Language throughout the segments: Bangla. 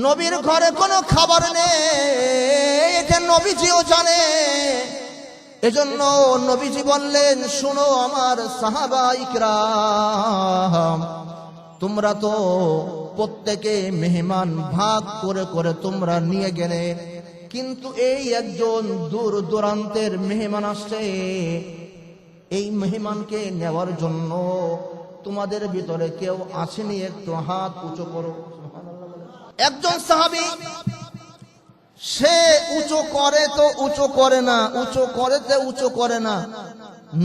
নবীর ঘরে কোনো খাবার নেই, এটা নবীজিও জানে। এজন্য নবীজি বললেন, শুনো আমার সাহাবায়ে কিরাম, তোমরা তো প্রত্যেকে মেহমান ভাগ করে করে তোমরা নিয়ে গেলে, কিন্তু এই একজন দূর দূরান্তের মেহমান আসছে, এই মেহমানকে নেওয়ার জন্য তোমাদের ভিতরে কেউ আসেনি? একটু হাত উঁচু করো। একজন সাহাবী, সে উঁচু করে তো উঁচু করে না, উঁচু করে তো উঁচু করে না।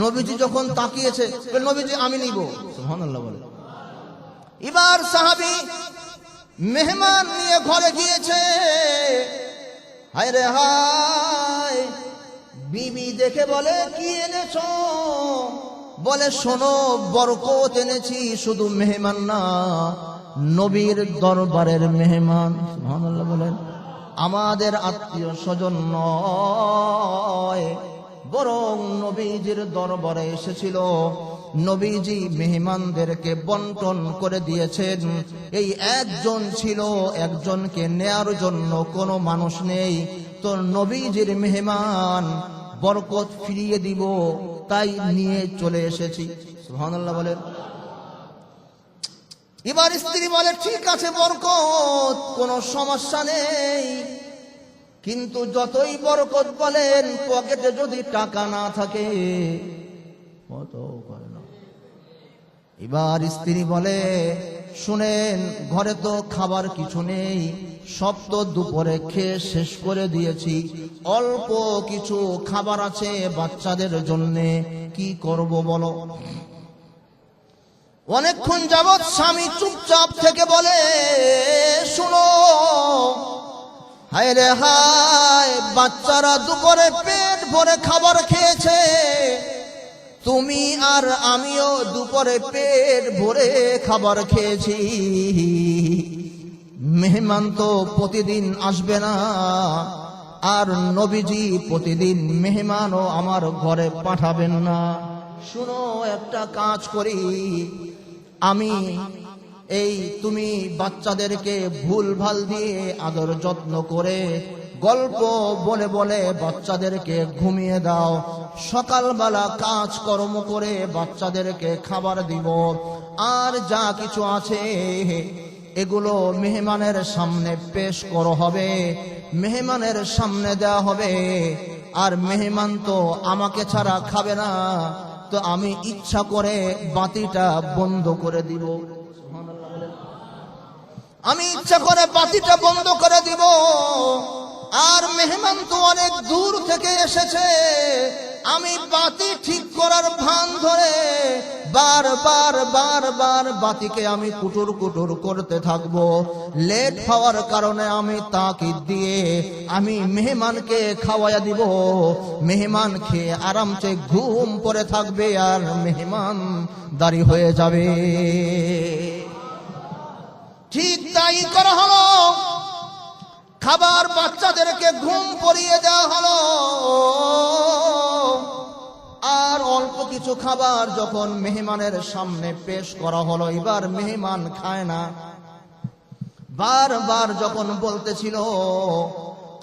নবীজি যখন তাকিয়েছে, নবীজি আমি নিব, সুবহানাল্লাহ বলে। এবার সাহাবী মেহমান নিয়ে ঘরে গিয়েছে, হায় রে হায়, বিবি দেখে বলে, কি এনেছো? বলে, শোনো, বরকত এনেছি, শুধু মেহমান না, নবীর দরবারের মেহমান। সুবহানাল্লাহ বলেন। আমাদের আত্মীয় স্বজন নয়, বরং নবীজির দরবারে এসেছিল। নবীজি মেহমানদেরকে বন্টন করে দিয়েছেন। এই একজন ছিল, একজনকে নেয়ার জন্য কোনো মানুষ নেই, তো নবীজির মেহমান, বরকত ফিরিয়ে দিব, তাই নিয়ে চলে এসেছি। সুবহানাল্লাহ বলেন। এবার স্ত্রী বলে, ঠিক আছে বরকত, কোনো সমস্যা নেই, কিন্তু যতই বরকত বলেন, পকেটে যদি টাকা না থাকে কত করে না। এবার স্ত্রী বলে, শুনেন, ঘরে তো খাবার কিছু নেই, সব তো দুপুরে খেয়ে শেষ করে দিয়েছি, অল্প কিছু খাবার আছে বাচ্চাদের জন্যে, কি করব বলো? অনেকক্ষণ যাবৎ স্বামী চুপচাপ থেকে বলে, শুনো, হায় রে হায়, বাচ্চারা দুপুরে পেট ভরে খাবার খেয়েছে, তুমি আর আমিও দুপুরে পেট ভরে খাবার খেয়েছি, মেহমান তো প্রতিদিন আসবে না, আর নবীজি প্রতিদিন মেহমানও আমার ঘরে পাঠাবেন না। শুনো, একটা কাজ করি, আমি তুমি বাচ্চাদেরকে ভুল ভাল দিয়ে আদর যত্ন করে গল্প বলে বলে বাচ্চাদেরকে ঘুমিয়ে দাও, সকালবেলা কাজ কর্ম করে বাচ্চাদেরকে খাবার দিব, আর যা কিছু আছে এগুলো মেহমানের সামনে পেশ করা হবে, মেহমানের সামনে দেওয়া হবে। আর মেহমান তো আমাকে ছাড়া খাবে না, তো আমি ইচ্ছা করে বাতিটা বন্ধ করে দিব, আমি ইচ্ছা করে বাতিটা বন্ধ করে দিব। আর মেহমান তো অনেক দূর থেকে এসেছে, আমি বাতি ঠিক করার ভান ধরে বারবার বারবার বাতিকে আমি কুটুর কুটুর করতে থাকবো। লেট হওয়ার কারণে আমি তাকিদ দিয়ে আমি মেহমানকে খাওয়াইয়া দিব, মেহমান খেয়ে আরামসে ঘুম পড়ে থাকবে, আর মেহমান দাঁড়ি হয়ে যাবে। ঠিক তাই করা হলো, খাবার বাচ্চাদেরকে ঘুম পড়িয়ে দেওয়া হলো। আর অল্প কিছু খাবার যখন মেহমানের সামনে পেশ করা হলো, এবার মেহমান খায় না। বারবার যখন বলতেছিল,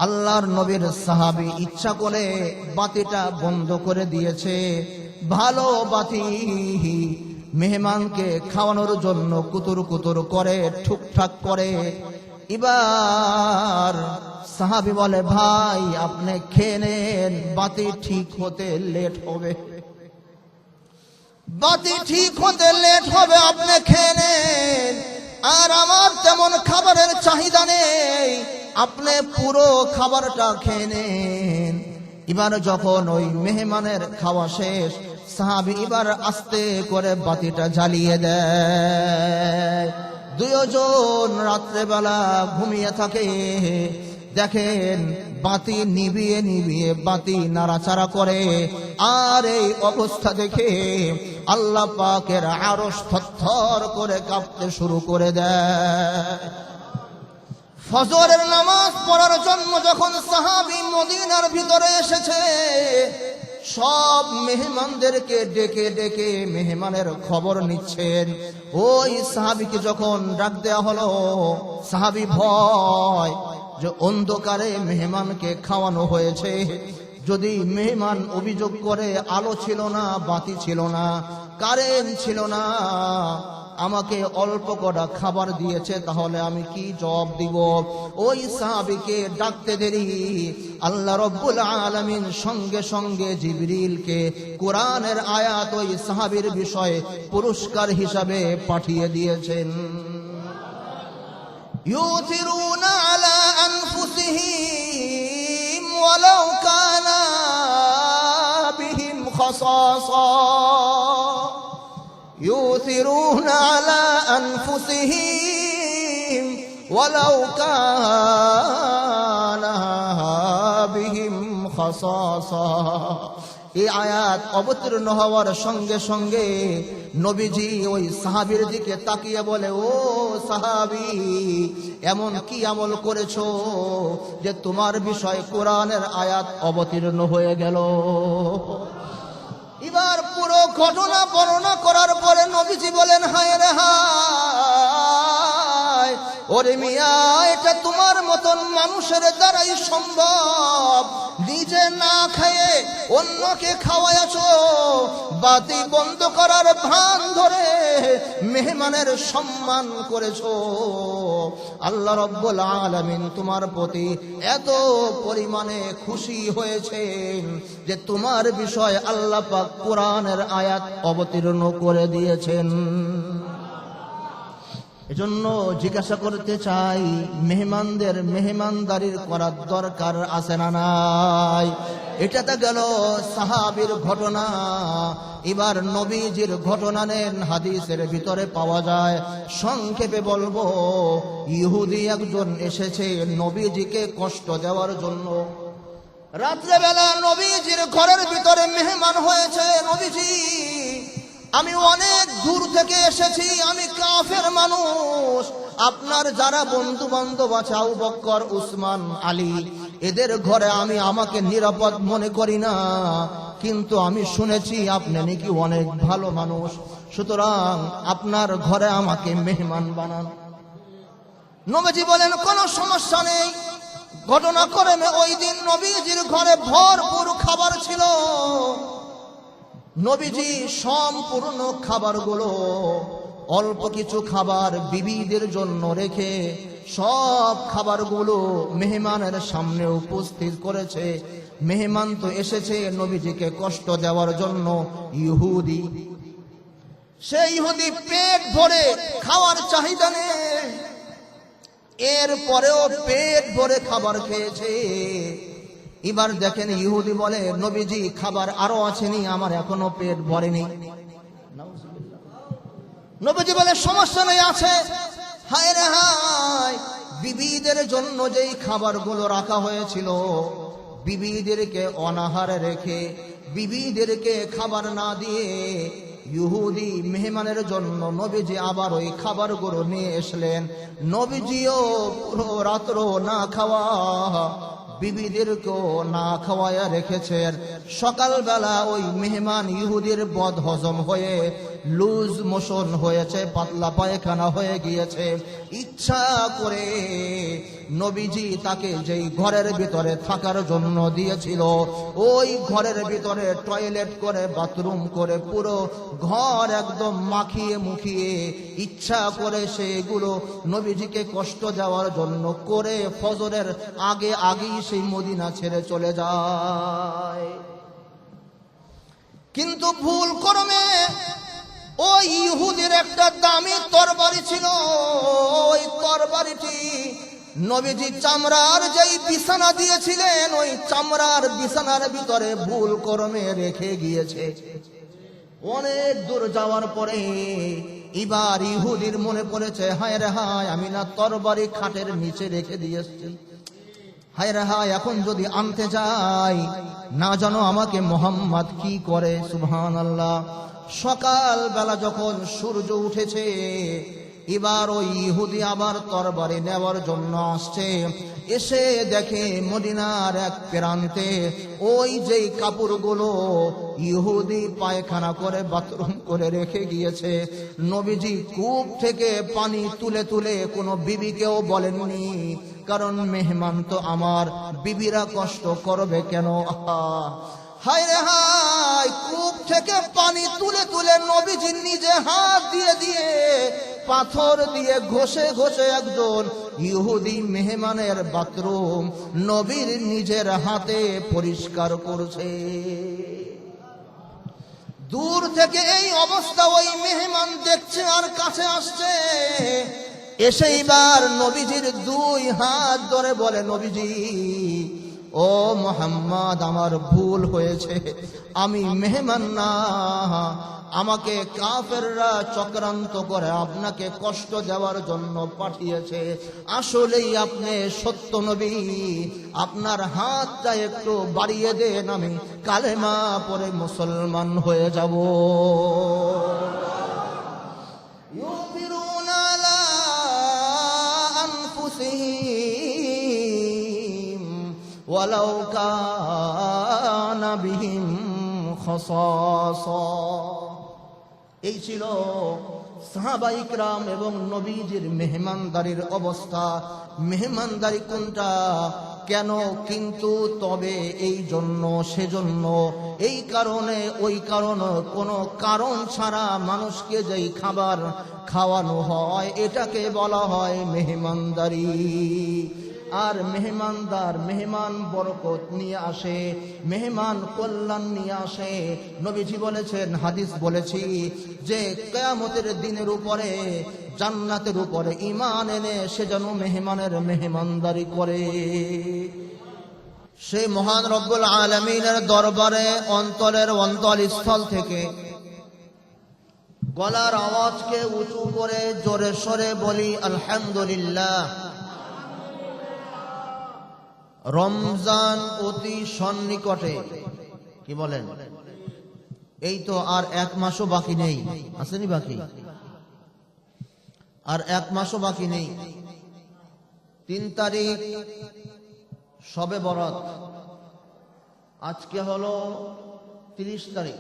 আল্লাহর নবীর সাহাবী ইচ্ছা করে বাতিটা বন্ধ করে দিয়েছে, ভালো বাতি, মেহমানকে খাওয়ানোর জন্য কুতুর কুতুর করে, ঠুকঠাক করে। এবার সাহাবী বলে, ভাই আপনি খেয়ে নেন, বাতি ঠিক হতে লেট হবে, বাতি ঠিক হতে লেট হবে, আপনি খেয়ে নেন, আর আমার তেমন খাবারের চাহিদা নেই, আপনি পুরো খাবারটা খেয়ে নেন। এবার যখন ওই মেহমানের খাওয়া শেষ, সাহাবী এবার আস্তে করে বাতিটা জ্বালিয়ে দেয়। দুইজন রাত্রেবেলা ঘুমিয়ে থাকে, দেখেন বাতি নিভিয়ে নিভিয়ে বাতি নাড়াচাড়া করে। আর এই অবস্থা দেখে আল্লাহ পাকের আরশ থরথর করে কাঁপতে শুরু করে দেয়। ফজরের নামাজ পড়ার জন্য যখন সাহাবী মদিনার ভিতরে এসেছে, সব মেহমানদেরকে ডেকে ডেকে মেহমানের খবর নিচ্ছেন। ওই সাহাবীকে যখন ডাক দেয়া হলো, সাহাবী ভয় যে অন্ধকারে মেহমানকে খাওয়ানো হয়েছে, যদি মেহমান অভিযোগ করে আলো ছিল না, বাতি ছিল না, কারেন্ট ছিল না, আমাকে অল্প কটা খাবার দিয়েছে, তাহলে আমি কি জবাব দিব? ওই সাহাবীকে ডাকতে দেরি আল্লাহ রব্বুল আলামিন সঙ্গে সঙ্গে জিবরিলকে কোরআনের আয়াত ওই সাহাবীর বিষয়ে পুরস্কার হিসাবে পাঠিয়ে দিয়েছেন। ইউথিরুনা আলা আনফুসিহিম ওয়ালাউ কানা বিহিম খাসাসা, يؤثرون على أنفسهم ولو كان بهم خصاصة। এই আয়াত অবতীর্ণ হওয়ার সঙ্গে সঙ্গে নবীজি ওই সাহাবীর দিকে তাকিয়ে বলে, ও সাহাবী, এমন কি আমল করেছো যে তোমার বিষয়ে কোরআনের আয়াত অবতীর্ণ হয়ে গেল? এবার পুরো ঘটনা বর্ণনা করার পরে নবীজি বলেন, হায় রে হায়, ওরে মিয়া, এটা তোমার মতন মানুষের দ্বারাই সম্ভব। নিজে না খেয়ে অন্যকে খাওয়াইছো, বাতি বন্ধ করার ভান ধরে মেহমানের সম্মান করেছো। আল্লাহ রব্বুল আলামিন তোমার প্রতি এত পরিমাণে খুশি হয়েছেন যে তোমার বিষয় আল্লাহ পাক কোরআনের আয়াত অবতীর্ণ করে দিয়েছেন। এজন্য জিজ্ঞাসা করতে চাই, মেহমানদের মেহমানদারির করার দরকার আছে না নাই? এটা তো গেল সাহাবীর ঘটনা। এবার নবীজির ঘটনা নেন, হাদিসের ভিতরে পাওয়া যায়। সংক্ষেপে বলবো, ইহুদি একজন এসেছে নবীজিকে কষ্ট দেওয়ার জন্য। রাত্রেবেলা নবীজির ঘরের ভিতরে মেহমান হয়েছে। নবীজি, আমি অনেক দূর থেকে এসেছি, আমি কাফের মানুষ, আপনার যারা বন্ধু বান্ধব আছে আবু বকর, উসমান, আলী, এদের ঘরে আমি আমাকে নিরাপদ মনে করি না, কিন্তু আমি শুনেছি আপনি নাকি অনেক ভালো মানুষ, সুতরাং আপনার ঘরে আমাকে মেহমান বানান। নবীজি বলেন, কোনো সমস্যা নেই। ঘটনাক্রমে ওই দিন নবীজির ঘরে ভরপুর খাবার ছিল। নবীজি সম্পূর্ণ খাবারগুলো, অল্প কিছু খাবার বিবিদের জন্য রেখে সব খাবারগুলো মেহমানের সামনে উপস্থিত করেছে। মেহমান তো এসেছে নবীজিকে কষ্ট দেওয়ার জন্য, ইহুদি। সেই ইহুদি পেট ভরে খাওয়ার চাহিদা নেই, এরপরেও পেট ভরে খাবার খেয়েছে। এবার দেখেন ইহুদি বলে, নবীজি খাবার আরো আছেনি, আমার এখনো পেট ভরেনি। নবীজি বলে, সমস্যা নেই, আছে। হায় রে হায়, বিবিদের জন্য যেই খাবারগুলো রাখা হয়েছিল, বিবিদেরকে অনাহারে রেখে, বিবিদেরকে খাবার না দিয়ে ইহুদি মেহমানের জন্য নবীজি আবার ওই খাবারগুলো নিয়ে আসলেন। নবীজিও পুরো রাত্র না খাওয়া বিবিদেরকেও না খাওয়ায়া রেখেছেন। সকালবেলা ওই মেহমান ইহুদির বদ হজম হয়ে লুজ মোশন হয়েছে, পাতলা পায়খানা হয়ে গিয়েছে। ইচ্ছা করে নবীজি তাকে যেই ঘরের ভিতরে থাকার জন্য দিয়েছিল, ওই ঘরের ভিতরে টয়লেট করে, বাথরুম করে, পুরো ঘর একদম মাখিয়ে মুখিয়ে ইচ্ছা করে সেগুলো নবীজিকে কষ্ট দেওয়ার জন্য করে ফজরের আগে আগেই সেই মদিনা ছেড়ে চলে যায়। কিন্তু ভুল ক্রমে ওই ইহুদির একটা দামি তরবারি ছিল, ওই তরবারিটি নবীজি চামড়ার যেই বিছানা দিয়েছিলেন, ওই চামড়ার বিছানার ভিতরে ভুল ক্রমে রেখে গিয়েছে। অনেক দূর যাওয়ার পরে এবার ইহুদির মনে পড়েছে, হায় রে হায়, আমি না তরবারি খাটের নিচে রেখে দিয়েছি। হায় রে হায়, এখন যদি আনতে যাই, না জানো আমাকে মোহাম্মদ কি করে। সুবহানাল্লাহ। সকাল বেলা যখন সূর্য উঠেছে, এবার ওই ইহুদি আবার তরবারি নেওয়ার জন্য আসছে। এসে দেখে মদিনার এক প্রান্তে ওই যেই কাপড়গুলো ইহুদি পায়খানা করে বাথরুম করে রেখে গিয়েছে, নবীজি কূপ থেকে পানি তুলে তুলে কোনো বিবিকেও বলেননি, কারণ মেহমান তো আমার, বিবিরা কষ্ট করবে কেন। হায় রে হায়, কূপ থেকে পানি তুলে তুলে নবীজি নিজে হাত দিয়ে দিয়ে পাথর দিয়ে ঘষে ঘষে একজন ইহুদি মেহমানের বাথরুম নবীর নিজের হাতে পরিষ্কার করছে। দূর থেকে এই অবস্থা ওই মেহমান দেখছে আর কাছে আসছে। এসে এবার নবীজির দুই হাত ধরে বলে, নবীজি ও মুহাম্মদ, আমার ভুল হয়েছে, আমি মেহমান না, আমাকে কাফেররা চক্রান্ত করে আপনাকে কষ্ট দেওয়ার জন্য পাঠিয়েছে। আসলেই আপনি সত্য নবী, আপনার হাতটা একটু বাড়িয়ে দেন, আমি কালেমা পড়ে মুসলমান হয়ে যাব। ইউফিরুনা আলা আনফুসিহিম ওয়ালাউ কানা বিহিম খাসাসা। এই ছিল সাহাবা ইকরাম এবং নবীজির মেহমানদারির অবস্থা। মেহমানদারি কোনটা, কেন, কিন্তু, তবে, এই জন্য, সেজন্য, এই কারণে, ওই কারণ, কোনো কারণ ছাড়া মানুষকে যেই খাবার খাওয়ানো হয় এটাকে বলা হয় মেহমানদারি। আর মেহমানদার, মেহমান বরকত নিয়ে আসে, মেহমান কল্যাণ নিয়ে আসে। নবীজি বলেছেন, হাদিস বলেছি যে কিয়ামতের দিনের উপরে, জান্নাতের উপরে ঈমান এনে সে যেন মেহমানের মেহমানদারি করে। সেই মহান রব্বুল আলামিনের দরবারে অন্তরের অন্তরস্থল থেকে গলার আওয়াজকে উঁচু করে জোরে সরে বলি আলহামদুলিল্লাহ। রমজান অতি সন্নিকটে, কি বলেন? এই তো আর এক মাসও বাকি নেই, আসেনি বাকি? আর এক মাসও বাকি নেই। 3 তারিখ শবে বরাত, আজকে হলো 30 তারিখ,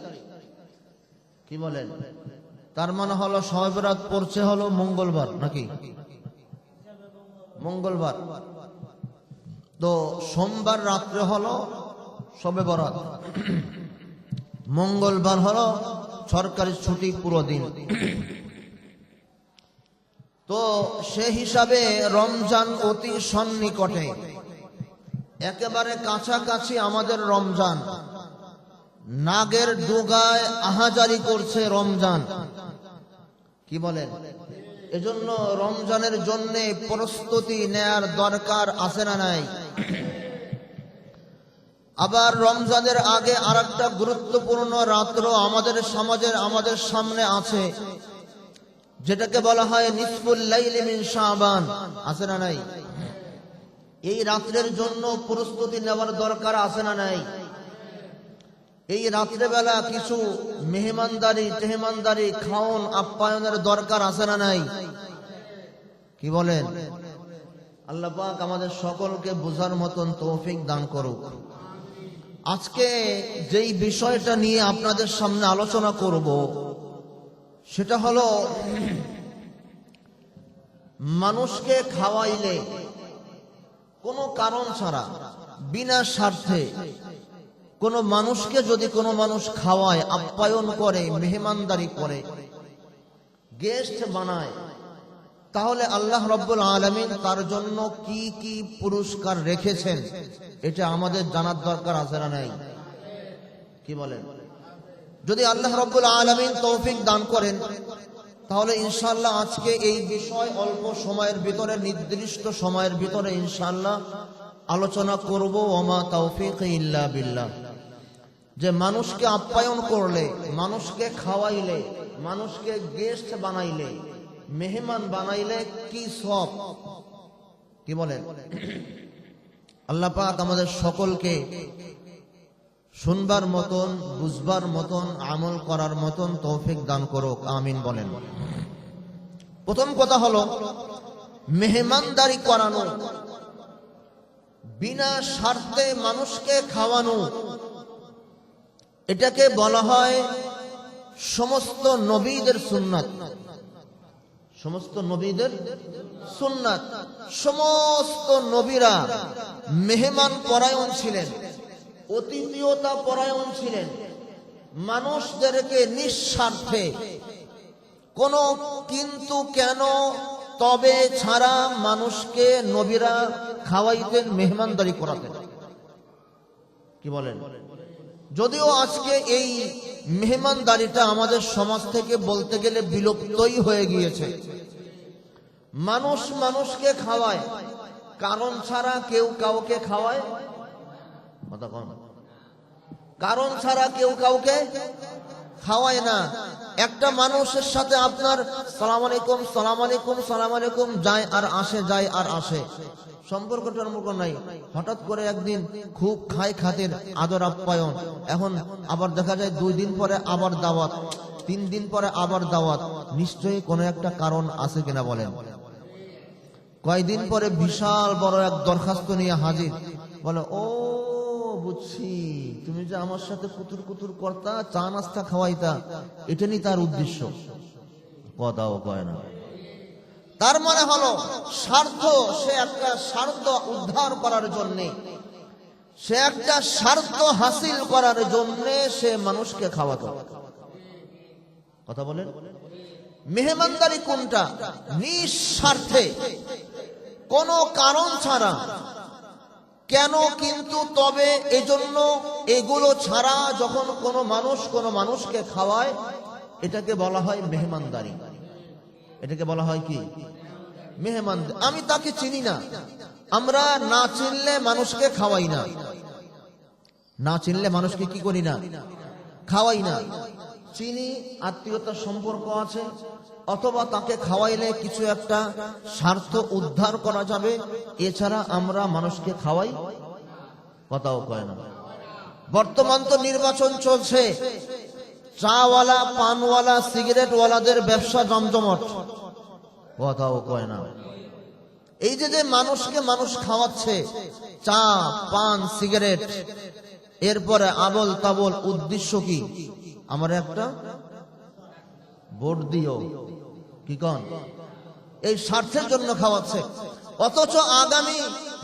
কি বলেন? তার মানে হলো শবে বরাত পড়ছে হলো মঙ্গলবার, নাকি? মঙ্গলবার। তো সোমবার রাত্রে হলো শবে বরাত, মঙ্গলবার হলো সরকারি ছুটি পুরো দিন। তো সে হিসাবে রমজান অতি সন্নিকটে, একেবারে কাছাকাছি আমাদের রমজান। নাগের ডোগায় আহাজারি করছে রমজান, কি বলেন? এজন্য রমজানের জন্য প্রস্তুতি নেয়ার দরকার আছে না নাই? আবার রমজানের আগে আরেকটা গুরুত্বপূর্ণ রাত্র আমাদের সমাজের, আমাদের সামনে আছে, যেটাকে বলা হয় নিসফুল লাইলি মিন শাবান, আছে না নাই? এই রাত্রের জন্য প্রস্তুতি নেওয়ার দরকার আছে না নাই? এই রাত্রেবেলা কিছু মেহমানদারি টেহমানদারি খাওন আপ্যায়নের দরকার আছে না নাই? কি বলেন? আল্লাহ পাক আমাদের সকলকে বোঝার মতন তৌফিক দান করুক। আজকে যেই বিষয়টা নিয়ে আপনাদের সামনে আলোচনা করব সেটা হলো, মানুষকে খাওয়াইলে কোনো কারণ ছাড়া, বিনা স্বার্থে, কোনো মানুষকে যদি কোনো মানুষ খাওয়ায়, আপ্যায়ন করে, মেহমানদারি করে, গেস্ট বানায়, তাহলে আল্লাহ রাব্বুল আলামিন তার জন্য কি কি পুরস্কার রেখেছেন এটা আমাদের জানার দরকার আছে না নাই? কি বলেন? যদি আল্লাহ রাব্বুল আলামিন তৌফিক দান করেন তাহলে ইনশাআল্লাহ আজকে এই বিষয় অল্প সময়ের ভিতরে, নির্দিষ্ট সময়ের ভিতরে ইনশাআল্লাহ আলোচনা করব। ওমা তৌফিক ইল্লা বিল্লাহ। যে মানুষকে আপ্যায়ন করলে, মানুষকে খাওয়াইলে, মানুষকে গেস্ট বানাইলে, মেহমান বানাইলে কি সব, কি বলেন? আল্লাহ পাক আমাদের সকলকে শুনবার মতন, বুঝবার মতন, আমল করার মতন তৌফিক দান করুক, আমিন বলেন। প্রথম কথা হলো মেহমানদারি করানো, বিনা স্বার্থে মানুষকে খাওয়ানো, এটাকে বলা হয় সমস্ত নবীদের সুন্নাত। সমস্ত নবীদের সুন্নাত। সমস্ত নবীরা মেহমান পরায়ণ ছিলেন, অতিথিয়তা পরায়ণ ছিলেন, মানুষদেরকে নিঃস্বার্থে কোনো কিন্তু কেন তবে ছাড়া মানুষকে নবীরা খাওয়াইতেন, মেহমানদারি করাতেন। কি বলেন? যদিও আজকে এই মেহমানদারিটা আমাদের সমাজ থেকে বলতে গেলে বিলুপ্তই হয়ে গিয়েছে। মানুষ মানুষকে খাওয়ায়, কারণ ছাড়া কেউ কাউকে খাওয়ায়? কারণ ছাড়া কেউ কাউকে খাওয়ায় না। একটা মানুষের সাথে আপনার সালাম আলাইকুম সালাম আলাইকুম সালাম আলাইকুম যায় আর আসে, যায় আর আসে, সম্পর্ক নাই। হঠাৎ করে একদিন খুব খাই খাতের আদর আপ্যায়ন, এখন আবার দেখা যায় 2 দিন পরে আবার দাওয়াত, 3 দিন পরে আবার দাওয়াত। নিশ্চয়ই কোনো একটা কারণ আছে কিনা বলেন? কয়দিন পরে বিশাল বড় এক দরখাস্ত নিয়ে হাজির, বলে ও বুঝছি, তুমি যে আমার সাথে কুতুর কুতুর করতা, চা নাস্তা খাওয়াইতা, এটা নিয়ে তার উদ্দেশ্য। কথাও কয় না। তার মানে হলো স্বার্থ, সে একটা স্বার্থ উদ্ধার করার জন্য, সে একটা স্বার্থ হাসিল করার জন্য সে মানুষকে খাওয়াতো। কথা বলেন? মেহমানদারি কোনটা? নিঃস্বার্থে, কোনো কারণ ছাড়া, কেন কিন্তু তবে এজন্য, এগুলো ছাড়া যখন কোনো মানুষ কোনো মানুষকে খাওয়ায়, এটাকে বলা হয় মেহমানদারি। এটাকে বলা হয় কি? মেহমান। আমি তাকে চিনি না, আমরা না চিনলে মানুষকে খাওয়াই না, না চিনলে মানুষকে কি করি না? খাওয়াই না। চিনি, আত্মীয়তার সম্পর্ক আছে, অথবা তাকে খাওয়াইলে কিছু একটা স্বার্থ উদ্ধার করা যাবে, এছাড়া আমরা মানুষকে খাওয়াই? কথাও কয় না। বর্তমান তো নির্বাচন চলছে, চাওয়ালা, পানওয়ালা, সিগারেটওয়ালাদের ব্যবসা জমজমট। কথাও কয় না। এই যে যে মানুষকে মানুষ খাওয়াচ্ছে, চা, পান, সিগারেট, এরপরে আবল তাবল, উদ্দেশ্য কি? আমার একটা ভোট দিও, কি কন? এই স্বার্থের জন্য খাওয়াচ্ছে। অথচ আগামী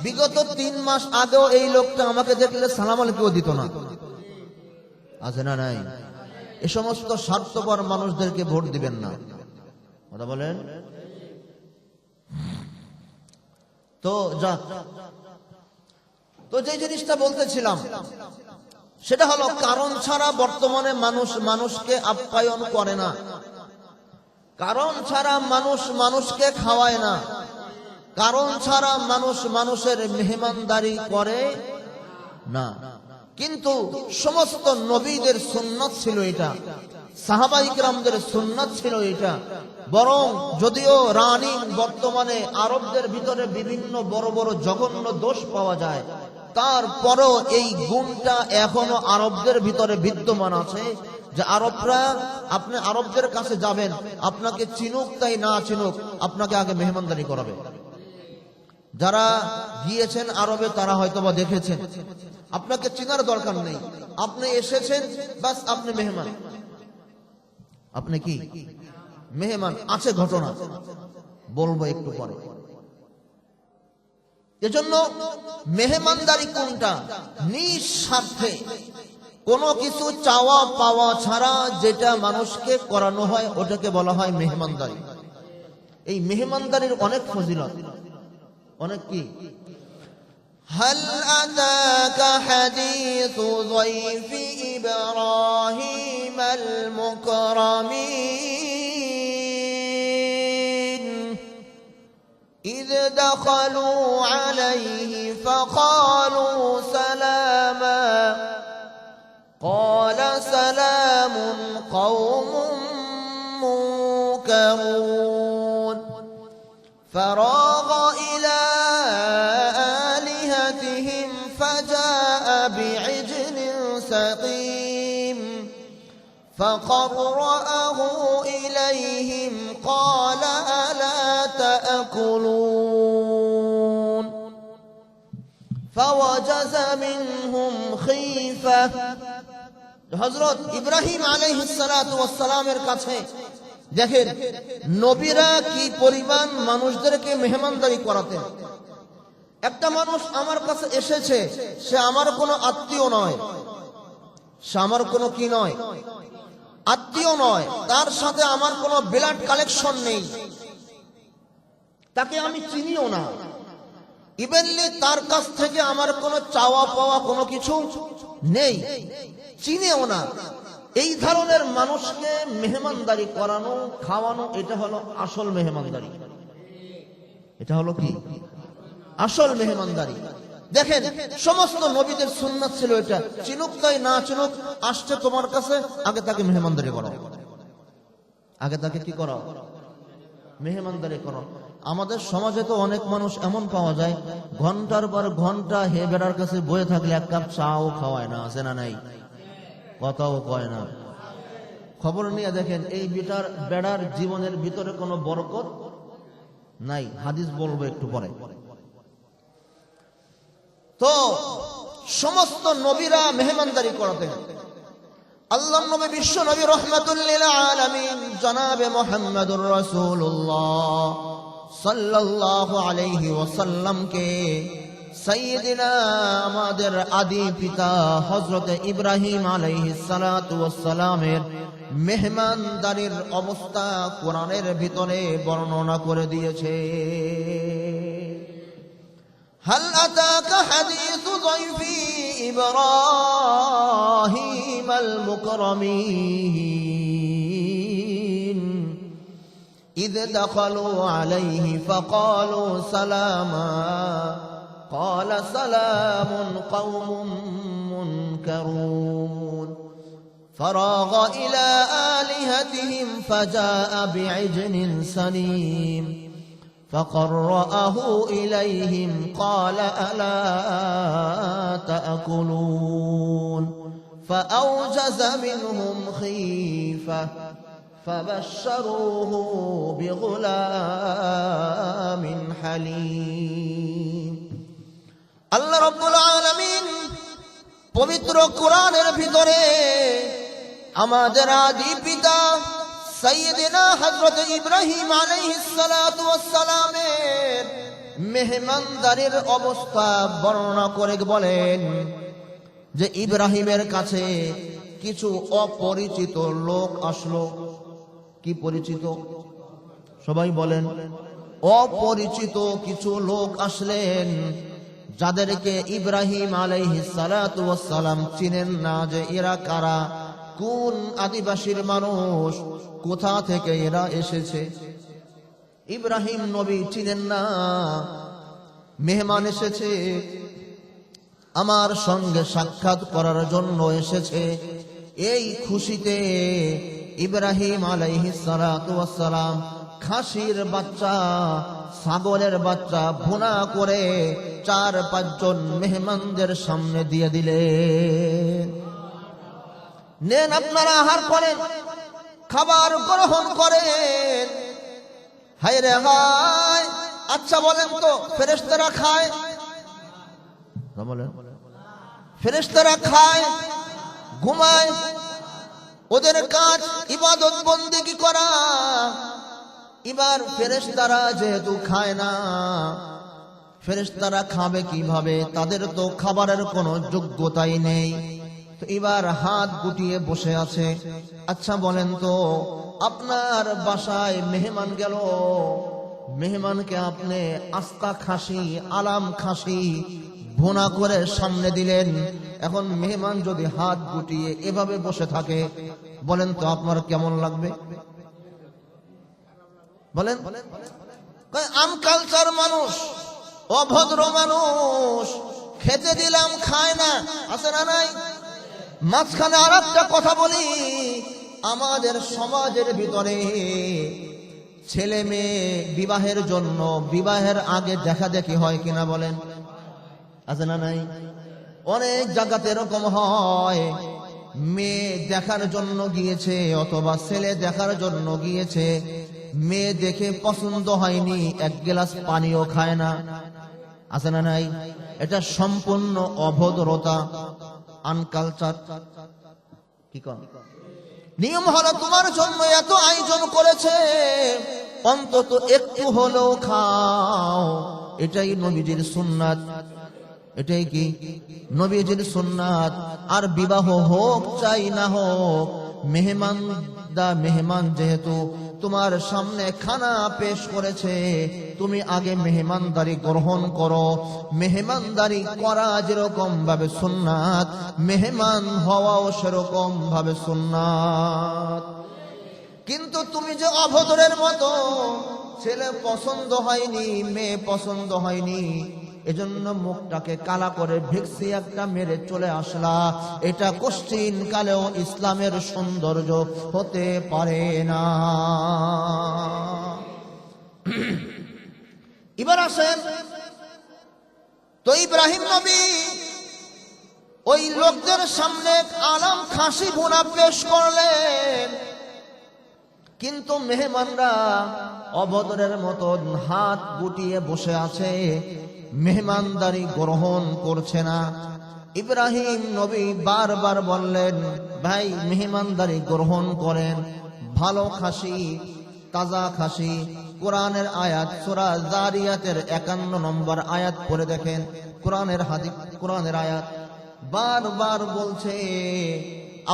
বিগত 3 মাস আগেও এই লোকটা আমাকে দেখলে সালাম আলাইকুম দিত না। আছে না নাই? এ সমস্ত স্বার্থপর মানুষদেরকে ভোট দিবেন না। কথা বলেন? তো যাক, তো যে জিনিসটা বলতেছিলাম সেটা হলো কারণ ছাড়া বর্তমানে মানুষ মানুষকে আপ্যায়ন করে না, কারণ ছাড়া মানুষ মানুষকে খাওয়ায় না, কারণ ছাড়া মানুষ মানুষের মেহমানদারি করে না। কিন্তু সমস্ত নবীদের সুন্নাত ছিল এটা, সাহাবায়ে কিরামদের সুন্নাত ছিল এটা। বরং যদিও রানী বর্তমানে আরবদের ভিতরে বিভিন্ন বড় বড় জঘন্য দোষ পাওয়া যায়, তারপরও এই গুণটা এখনো আরবদের ভিতরে বিদ্যমান আছে যে আরবরা, আপনি আরবদের কাছে যাবেন, আপনাকে চিনুক তাই না চিনুক, আপনাকে আগে মেহমানদারি করাবে। যারা গিয়েছেন আরবে তারা হয়তোবা দেখেছেন, আপনাকে চেনার দরকার নেই, আপনি এসেছেন বাস, আপনি মেহমান। আপনি কি মেহমান? আছে ঘটনা, বলবো একটু পরে। এজন্য মেহমানদারি কোনটা? নিঃস্বার্থে, কোনো কিছু চাওয়া পাওয়া ছাড়া যেটা মানুষকে করানো হয় ওটাকে বলা হয় মেহমানদারি। এই মেহমানদারির অনেক ফজিলত, অনেক কি। হাল আতাকা হাদিসু যায়ফি ইব্রাহিম আল মুকরামিন إذ دخلوا عليه فقالوا سلاما قال سلام قوم منكرون فراغ إلى آلهتهم فجاء بعجل سقيم فقرأه إليهم قال ألا يأكلون فوجز منهم خيفة হযরত ইব্রাহিম আলাইহিস সালাতু ওয়াস সালামের কাছে দেখেন নবীরা কি পরিমাণ মানুষদেরকে মেহমানদারি করাতেন। একটা মানুষ আমার কাছে এসেছে, সে আমার কোনো আত্মীয় নয়, সে আমার কোনো কি নয়, আত্মীয় নয়, তার সাথে আমার কোনো ব্লাড কালেকশন নেই, তাকে আমি চিনিও না, ইভেনলি তার কাছ থেকে আমার কোনো চাওয়া পাওয়া কোনো কিছু নেই, চিনেও না। এই ধরনের মানুষকে মেহমানদারি করানো, খাওয়ানো, এটা হলো আসল মেহমানদারি। এটা হলো কি আসল মেহমানদারি। দেখেন সমস্ত নবীদের সুন্নাত ছিল এটা, চিনুক তাই না চিনুক, আসছে তোমার কাছে, আগে তাকে মেহমানদারি করো, আগে তাকে কি করো, মেহমানদারি করো। আমাদের সমাজে তো অনেক মানুষ এমন পাওয়া যায়, ঘন্টার পর ঘন্টা হে বেড়ার কাছে বয়ে থাকলে এক কাপ চাও খাওয়ায় না, আছে না নাই, কথাও কয় না। খবর নিয়ে দেখেন এই বেড়ার জীবনের ভিতরে কোনো বরকত নাই, হাদিস বলবো একটু পরে। তো সমস্ত নবীরা মেহমানদারি করতেন। আল্লাহর নবী বিশ্ব নবী রাহমাতুল লিল আলামিন জনাবে মুহাম্মদুর রাসূলুল্লাহ সাল্লাল্লাহু আলাইহি ওয়াসাল্লাম কে সাইয়্যিদিনা আমাদের আদি পিতা হযরত ইব্রাহিম আলাইহিস সালাতু ওয়াস সালামের মেহমানদারির অবস্থা কোরআনের ভিতরে বর্ণনা করে দিয়েছে। هل أتاك حديث ضيف إبراهيم المكرمين إذ دخلوا عليه فقالوا سلاما قال سلام قوم منكرون فراغ إلى آلهتهم فجاء بعجل سمين فقرأه إليهم قال ألا تأكلون فأوجز منهم خيفة فبشروه بغلام حليم الله رب العالمين পবিত্র কোরআনের ভিতরে আমাদের আদি পিতা সাইয়্যিদিনা হযরত ইব্রাহিম আলাইহিস সালাতু ওয়াস সালামের মেহমানদারির অবস্থা বর্ণনা করে বলেন যে ইব্রাহিমের কাছে কিছু অপরিচিত লোক আসলো। কি পরিচিত? সবাই বলেন। অপরিচিত কিছু লোক আসলেন, যাদেরকে ইব্রাহিম আলাইহিস সালাতু ওয়াস সালাম চিনেন না, যে এরা কারা, কোন আদিবাসীর মানুষ, কোথা থেকে এরা এসেছে। ইব্রাহিম নবী চিনেন না, মেহমান এসেছে, আমার সঙ্গে সাক্ষাৎ করার জন্য এসেছে। এই খুশিতে ইব্রাহিম আলাইহিস সালাতু ওয়াস সালাম খাসির বাচ্চা, ছাগলের বাচ্চা ভুনা করে 4-5 জন মেহমানদের সামনে দিয়ে দিলেন। নেন আপনারা আহার করেন, খাবার গ্রহণ করেন। হায় রে হায়, আচ্ছা বলেন তো ফেরেশতারা খায়? বলেন, ফেরেশতারা খায়, ঘুমায়, ওদের কাজ ইবাদত বন্দেগী করা। এবার ফেরেশতারা যেহেতু খায় না, ফেরেশতারা খাবে কিভাবে? তাদের তো খাবারের কোনো যোগ্যতাই নেই। তো এবার হাত গুটিয়ে বসে আছে। আচ্ছা বলেন তো, আপনার বাসায় মেহমান গেল, মেহমানকে আপনি আস্তা খাসি, আলাম খাসি ভুনা করে সামনে দিলেন। এখন মেহমান যদি হাত গুটিয়ে এভাবে বসে থাকে, বলেন তো আপনার কেমন লাগবে? বলেন। আমকালচার মানুষ, অভদ্র মানুষ, খেতে দিলাম খায় না, আছে না নাই? মাঝখানে আর একটা কথা বলি, আমাদের সমাজের ভিতরে ছেলে মেয়ে বিবাহের জন্য বিবাহের আগে দেখা দেখি হয় কিনা বলেন, আছে না নাই? অনেক জায়গাতে এরকম হয়, মেয়ে দেখার জন্য গিয়েছে অথবা ছেলে দেখার জন্য গিয়েছে, মেয়ে দেখে পছন্দ হয়নি, এক গ্লাস পানিও খায় না, আছে না নাই? এটা সম্পূর্ণ অভদ্রতা, আনকালচার। কি কর? নিয়ম হলো তোমার জন্য এত আয়োজন করেছে, অন্তত একটু হলেও খাও। এটাই নবীজির সুন্নাত, এটাই কি নবীজির সুন্নাত। আর বিবাহ হোক চাই না হোক, মেহমান যেহেতু তোমার সামনে খানা পেশ করেছে, তুমি আগে মেহমানদারি গ্রহণ করো। মেহমানদারি করা যেরকম ভাবে সুন্নাত, মেহমান হওয়াও সেরকম ভাবে সুন্নাত। কিন্তু তুমি যে অভদ্রের মতো, ছেলে পছন্দ হয়নি, মেয়ে পছন্দ হয়নি, এজন্য মুখটাকে কালা করে ভিক্সি একটা মেরে চলে আসলা, এটা কোশ্চিন কালেও ইসলামের সৌন্দর্য হতে পারে না। এবার আসেন তো, ইব্রাহিম নবী ওই লোকদের সামনে আলাম খাসি ভুনা পেশ করলেন, কিন্তু মেহমানরা অভদ্রের মতন হাত গুটিয়ে বসে আছে, মেহমানদারি গ্রহণ করছে না। ইব্রাহিম নবী বারবার বললেন, ভাই মেহমানদারি গ্রহণ করেন, ভালো খাসি, তাজা খাসি। কোরআনের আয়াত সূরা জারিয়াতের 51 নম্বর আয়াত পড়ে দেখেন, কোরআনের হাদিস, কোরআনের আয়াত বারবার বলছে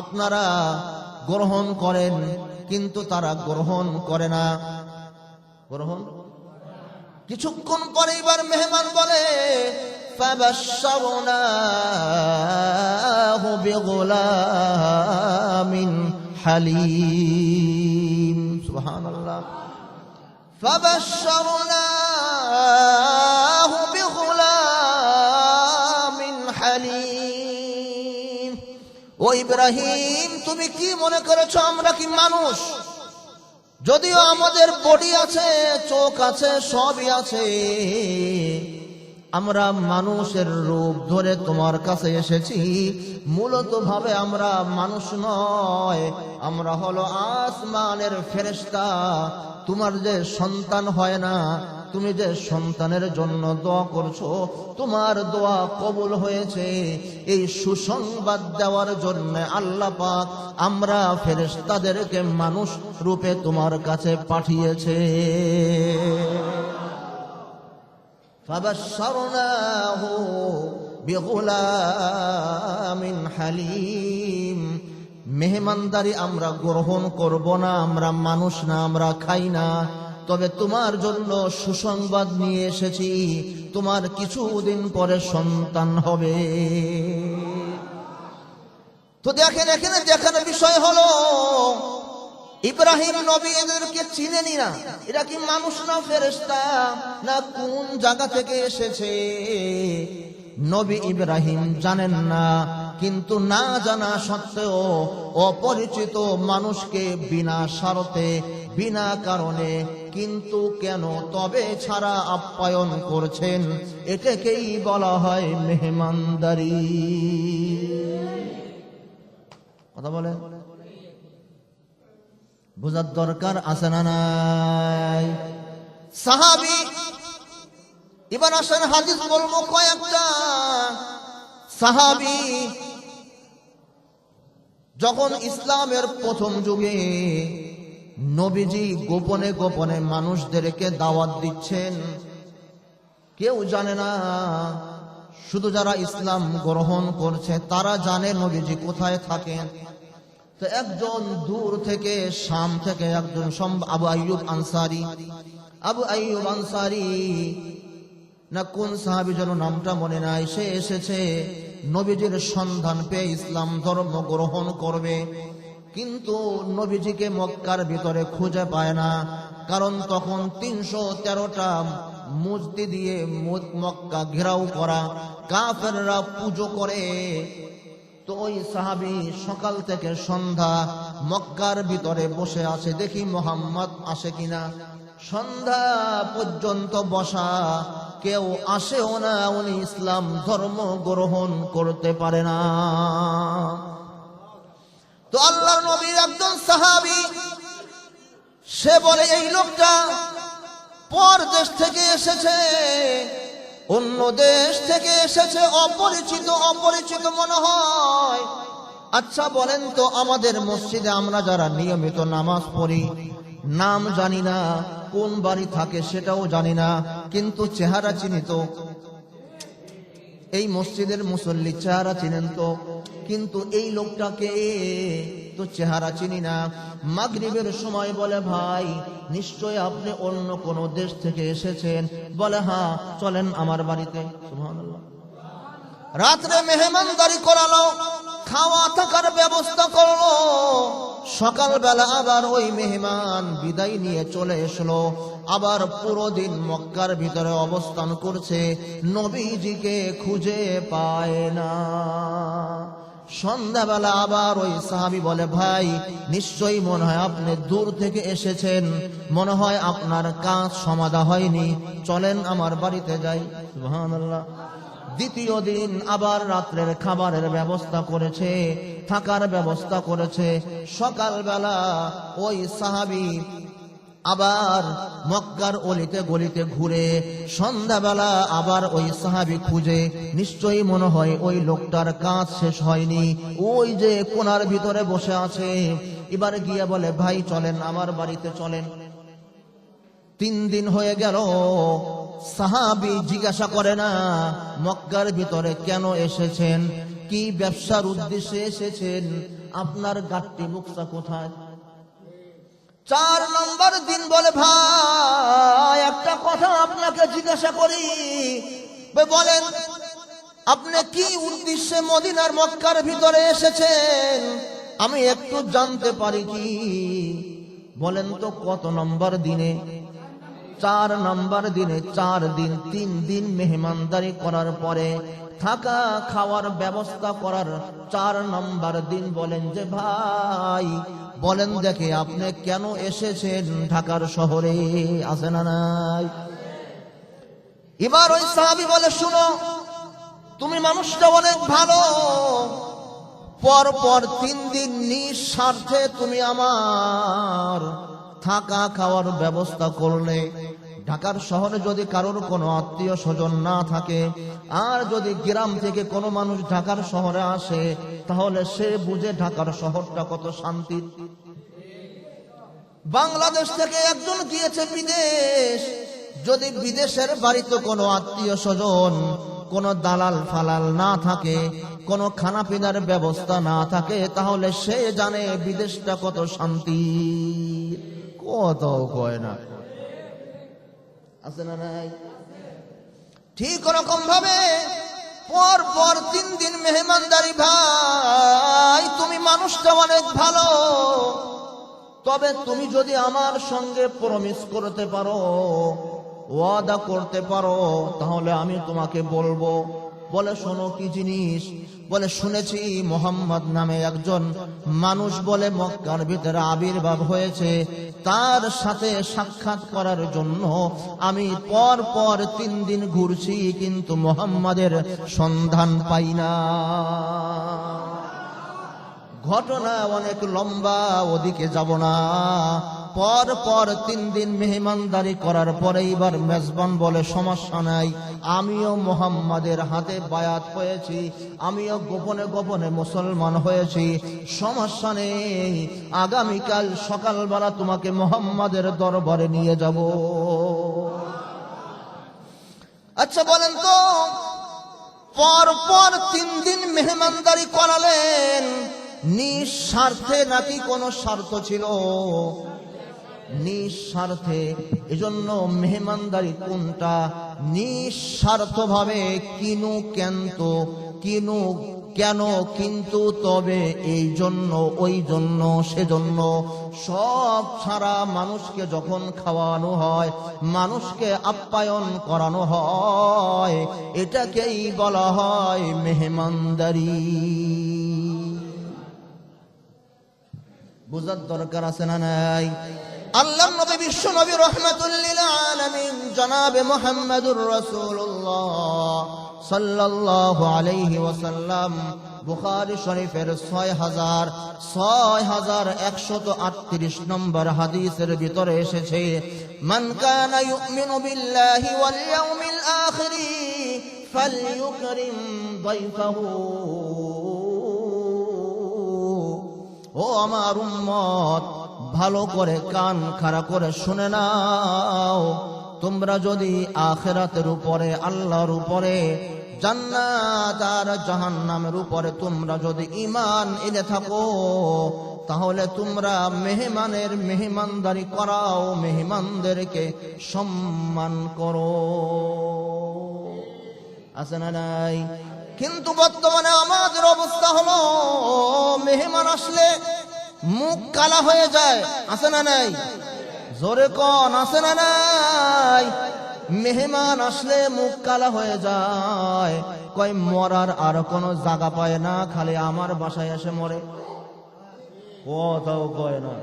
আপনারা গ্রহণ করেন, কিন্তু তারা গ্রহণ করে না। গ্রহণ কিছুক্ষণ পরে এবার মেহমান বলে, ফাবাশশারনাহু বিগুলামিন হালিম। সুবহানাল্লাহ। ফাবাশশারনাহু বিগুলামিন হালিম। ও ইব্রাহিম, তুমি কি মনে করেছো আমরা কি মানুষ? যদিও আমাদের বডি আছে, চোখ আছে, সবই আছে, আমরা মানুষের রূপ ধরে তোমার কাছে এসেছি। মূলত ভাবে আমরা মানুষ নয়, আমরা হলো আসমানের ফেরেশতা। তোমার যে সন্তান হয় না, তুমি যে সন্তানের জন্য দোয়া করছো, তোমার দোয়া কবুল হয়েছে। এই সুসংবাদ দেওয়ার জন্য আল্লাহ পাক আমরা ফেরেশতাদেরকে মানুষ রূপে তোমার কাছে পাঠিয়েছে। ফাবাশশারনাহু বিগুলামিন হালিম। মেহমানদারি আমরা গ্রহণ করব না, আমরা মানুষ না, আমরা খাই না। তবে তোমার জন্য সুসংবাদ নিয়ে এসেছি, তোমার কিছুদিন পরে সন্তান হবে। তো দেখেন, এখানে দেখার বিষয় হলো ইব্রাহিম নবী এদেরকে চিনেনি না, এরা কি মানুষ না ফেরেশতা, না কোন জায়গা থেকে এসেছে নবী ইব্রাহিম জানেন না। কিন্তু না জানা সত্ত্বেও অপরিচিত মানুষকে বিনা শর্তে, বিনা কারণে, কিন্তু কেন তবে ছাড়া আপ্যায়ন করছেন, এটাকেই বলা হয় মেহমানদারি। কথা বলে বোঝার দরকার আছে না নাই? সাহাবী, এবার আসেন হাদিস বলবো কয়েকটা। সাহাবী যখন ইসলামের প্রথম যুগে নবীজি গোপনে গোপনে মানুষদেরকে দাওয়াত দিচ্ছেন, কেউ জানে না, শুধু যারা ইসলাম গ্রহণ করছে তারা জানে নবীজি কোথায় থাকেন। তো একজন দূর থেকে, শাম থেকে একজন আবু আইয়ুব আনসারী, আবু আইয়ুব আনসারী না কোন সাহাবী যেন নামটা মনে নাই, সে এসেছে নবীজির সন্ধান পেয়ে ইসলাম ধর্ম গ্রহণ করবে। কিন্তু নবীজিকে মক্কার ভিতরে খুঁজে পায় না, কারণ তখন 313টা মূর্তি দিয়ে মক্কা ঘেরাও করা, কাফেররা পূজা করে। তো ওই সাহাবী সকাল থেকে সন্ধ্যা মক্কার ভিতরে বসে আছে, দেখি মোহাম্মদ আসে কিনা। সন্ধ্যা পর্যন্ত বসা, কেউ আসেও না, উনি ইসলাম ধর্ম গ্রহণ করতে পারে না। তো আল্লাহর নবীর একজন সাহাবী সে বলে এই লোকটা পর দেশ থেকে এসেছে, অন্য দেশ থেকে এসেছে, অপরিচিত অপরিচিত মনে হয়। আচ্ছা বলেন তো, আমাদের মসজিদে আমরা যারা নিয়মিত নামাজ পড়ি, নাম জানি না, কোন বাড়ি থাকে সেটাও জানি না, কিন্তু চেহারা চিনি তো। এই মসজিদের মুসল্লি চেহারা চিনেন তো, কিন্তু এই লোকটাকে তো চেহারা চিনি না। মাগরিবের সময় বলে, ভাই নিশ্চয় আপনি অন্য কোন দেশ থেকে এসেছেন। বলে হ্যাঁ, চলেন আমার বাড়িতে। সুবহানাল্লাহ। রাত্রে মেহমানদারি করালো, খাওয়া থাকার ব্যবস্থা করলো। সকালবেলা আবার ওই মেহমান বিদায় নিয়ে চলে এসলো। আবার পুরো দিন মক্কার ভিতরে অবস্থান করছে, নবীজিকে খুঁজে পায় না। সন্ধ্যাবেলা আবার ওই সাহাবী বলে, ভাই নিশ্চয়ই মনে হয় আপনি দূর থেকে এসেছেন, মনে হয় আপনার কাজ সমাধা হয়নি, চলেন আমার বাড়িতে যাই। সুবহানাল্লাহ। দ্বিতীয় দিন আবার রাত্রের খাবারের ব্যবস্থা করেছে, থাকার ব্যবস্থা করেছে। সকালবেলা ওই সাহাবী আবার মক্কার অলিতে গলিতে ঘুরে, সন্ধ্যাবেলা আবার ওই সাহাবী খুঁজে, নিশ্চয়ই মনে হয় ওই লোকটার কাজ শেষ হয়নি, ওই যে কোণার ভিতরে বসে আছে। এবার গিয়ে বলে, ভাই চলেন আমার বাড়িতে চলেন। 3 দিন হয়ে গেল, সাহাবী জিজ্ঞাসা করে না মক্কার ভিতরে কেন এসেছেন, কি ব্যবসার উদ্দেশ্যে এসেছেন, আপনার গাট্টি মুক্তা কোথায়। 4 নম্বর দিন বলে, ভাই একটা কথা আপনাকে জিজ্ঞাসা করি, বলেন আপনি কি উদ্দেশ্যে মদিনার মক্কার ভিতরে এসেছেন, আমি একটু জানতে পারি কি। বলেন তো কত নম্বর দিনে। 4 নম্বর দিনে। 4 দিন 3 দিন মেহমানদারি করার পরে, থাকা খাওয়ার ব্যবস্থা করার 4 নম্বর দিন বলেন যে, ভাই বলেন দেখে আপনি কেন এসেছেন ঢাকার শহরে, আছে না নাই। এবার ওই সাহাবী বলে, শুনো তুমি মানুষটা অনেক ভালো, পর পর 3 দিন নিঃস্বার্থে তুমি আমার থাকা খাওয়ার ব্যবস্থা করলে। ঢাকার শহরে যদি কারোর কোনো আত্মীয় স্বজন না থাকে, আর যদি গ্রাম থেকে কোনো মানুষ ঢাকার শহরে আসে, তাহলে সে বুঝে ঢাকার শহরটা কত শান্তির। বাংলাদেশ থেকে একজন গিয়েছে বিদেশ, যদি বিদেশের বাড়িতে কোনো আত্মীয় স্বজন, কোনো দালাল ফালাল না থাকে, কোনো খানা পিনার ব্যবস্থা না থাকে, তাহলে সে জানে বিদেশটা কত শান্তি। কত কয় না, আছে না নাই। ঠিক রকম ভাবে পর পর 3 দিন মেহমানদারি। ভাই তুমি মানুষটা অনেক ভালো, তবে তুমি যদি আমার সঙ্গে প্রমিস করতে পারো, ওয়াদা করতে পারো, তাহলে আমি তোমাকে বলবো। বলে শোনো কি জিনিস। বলে শুনেছি মোহাম্মদ নামে একজন মানুষ বলে মক্কার ভিতরে আবির্ভাব হয়েছে, তার সাথে সাক্ষাৎ করার জন্য আমি পর পর 3 দিন ঘুরছি, কিন্তু মোহাম্মদের সন্ধান পাই না। ঘটনা অনেক লম্বা, ওদিকে যাব না। পর পর 3 দিন মেহমানদারি করার পরে এবার মেজবান বলে, সমস্যা নাই, আমিও মোহাম্মদের হাতে বায়াত হয়েছি, আমিও গোপনে গোপনে মুসলমান হয়েছি, সমস্যা নেই, আগামীকাল সকালবেলা তোমাকে মোহাম্মদের দরবারে নিয়ে যাব। আচ্ছা বলেন তো, পর পর 3 দিন মেহমানদারি করালেন, নিঃস্বার্থে নাকি কোনো স্বার্থ ছিল? নিঃস্বার্থে। এজন্য মেহমানদারি কোনটা? নিঃস্বার্থ ভাবে কিনু কেনতো, কিনু কেন কিন্তু তবে এই জন্য ওই জন্য সেজন্য, সব ছাড়া মানুষকে যখন খাওয়ানো হয়, মানুষকে আপ্যায়ন করানো হয়, এটাকেই বলা হয় মেহমানদারি। বুঝার দরকার আছে না নাই? আল্লাহ নবী বিশ্ব নবী রাহমাতুল লিল আলামিন জনাবে মুহাম্মদুর রাসূলুল্লাহ সাল্লাল্লাহু আলাইহি ওয়াসাল্লাম বুখারী শরীফের 6138 নম্বর হাদিসের ভিতরে এসেছে, মান কানা ইউমিনু বিল্লাহি ওয়াল ইয়াউমিল আখির ফালইউকরিম দাইফাহু। ও আমার উম্মত, ভালো করে কান খাড়া করে শুনে নাও, তোমরা যদি আখিরাতের উপরে, আল্লাহর উপরে, জান্নাত আর জাহান্নামের উপরে তোমরা যদি ঈমান এনে থাকো, তাহলে তোমরা মেহমানের মেহমানদারি করাও, মেহমানদেরকে সম্মান করো। আছে না নাই? কিন্তু বর্তমানে আমাদের অবস্থা হলো, মেহমান আসলে মুখ কালা হয়ে যায়। আছে না নাই? জোরে কোন আছে না নাই? মেহমান আসলে মুখ কালা হয়ে যায়, কই মরার আর কোনো জায়গা পায় না, খালি আমার বাসায় এসে মরে, কথাও কয় না।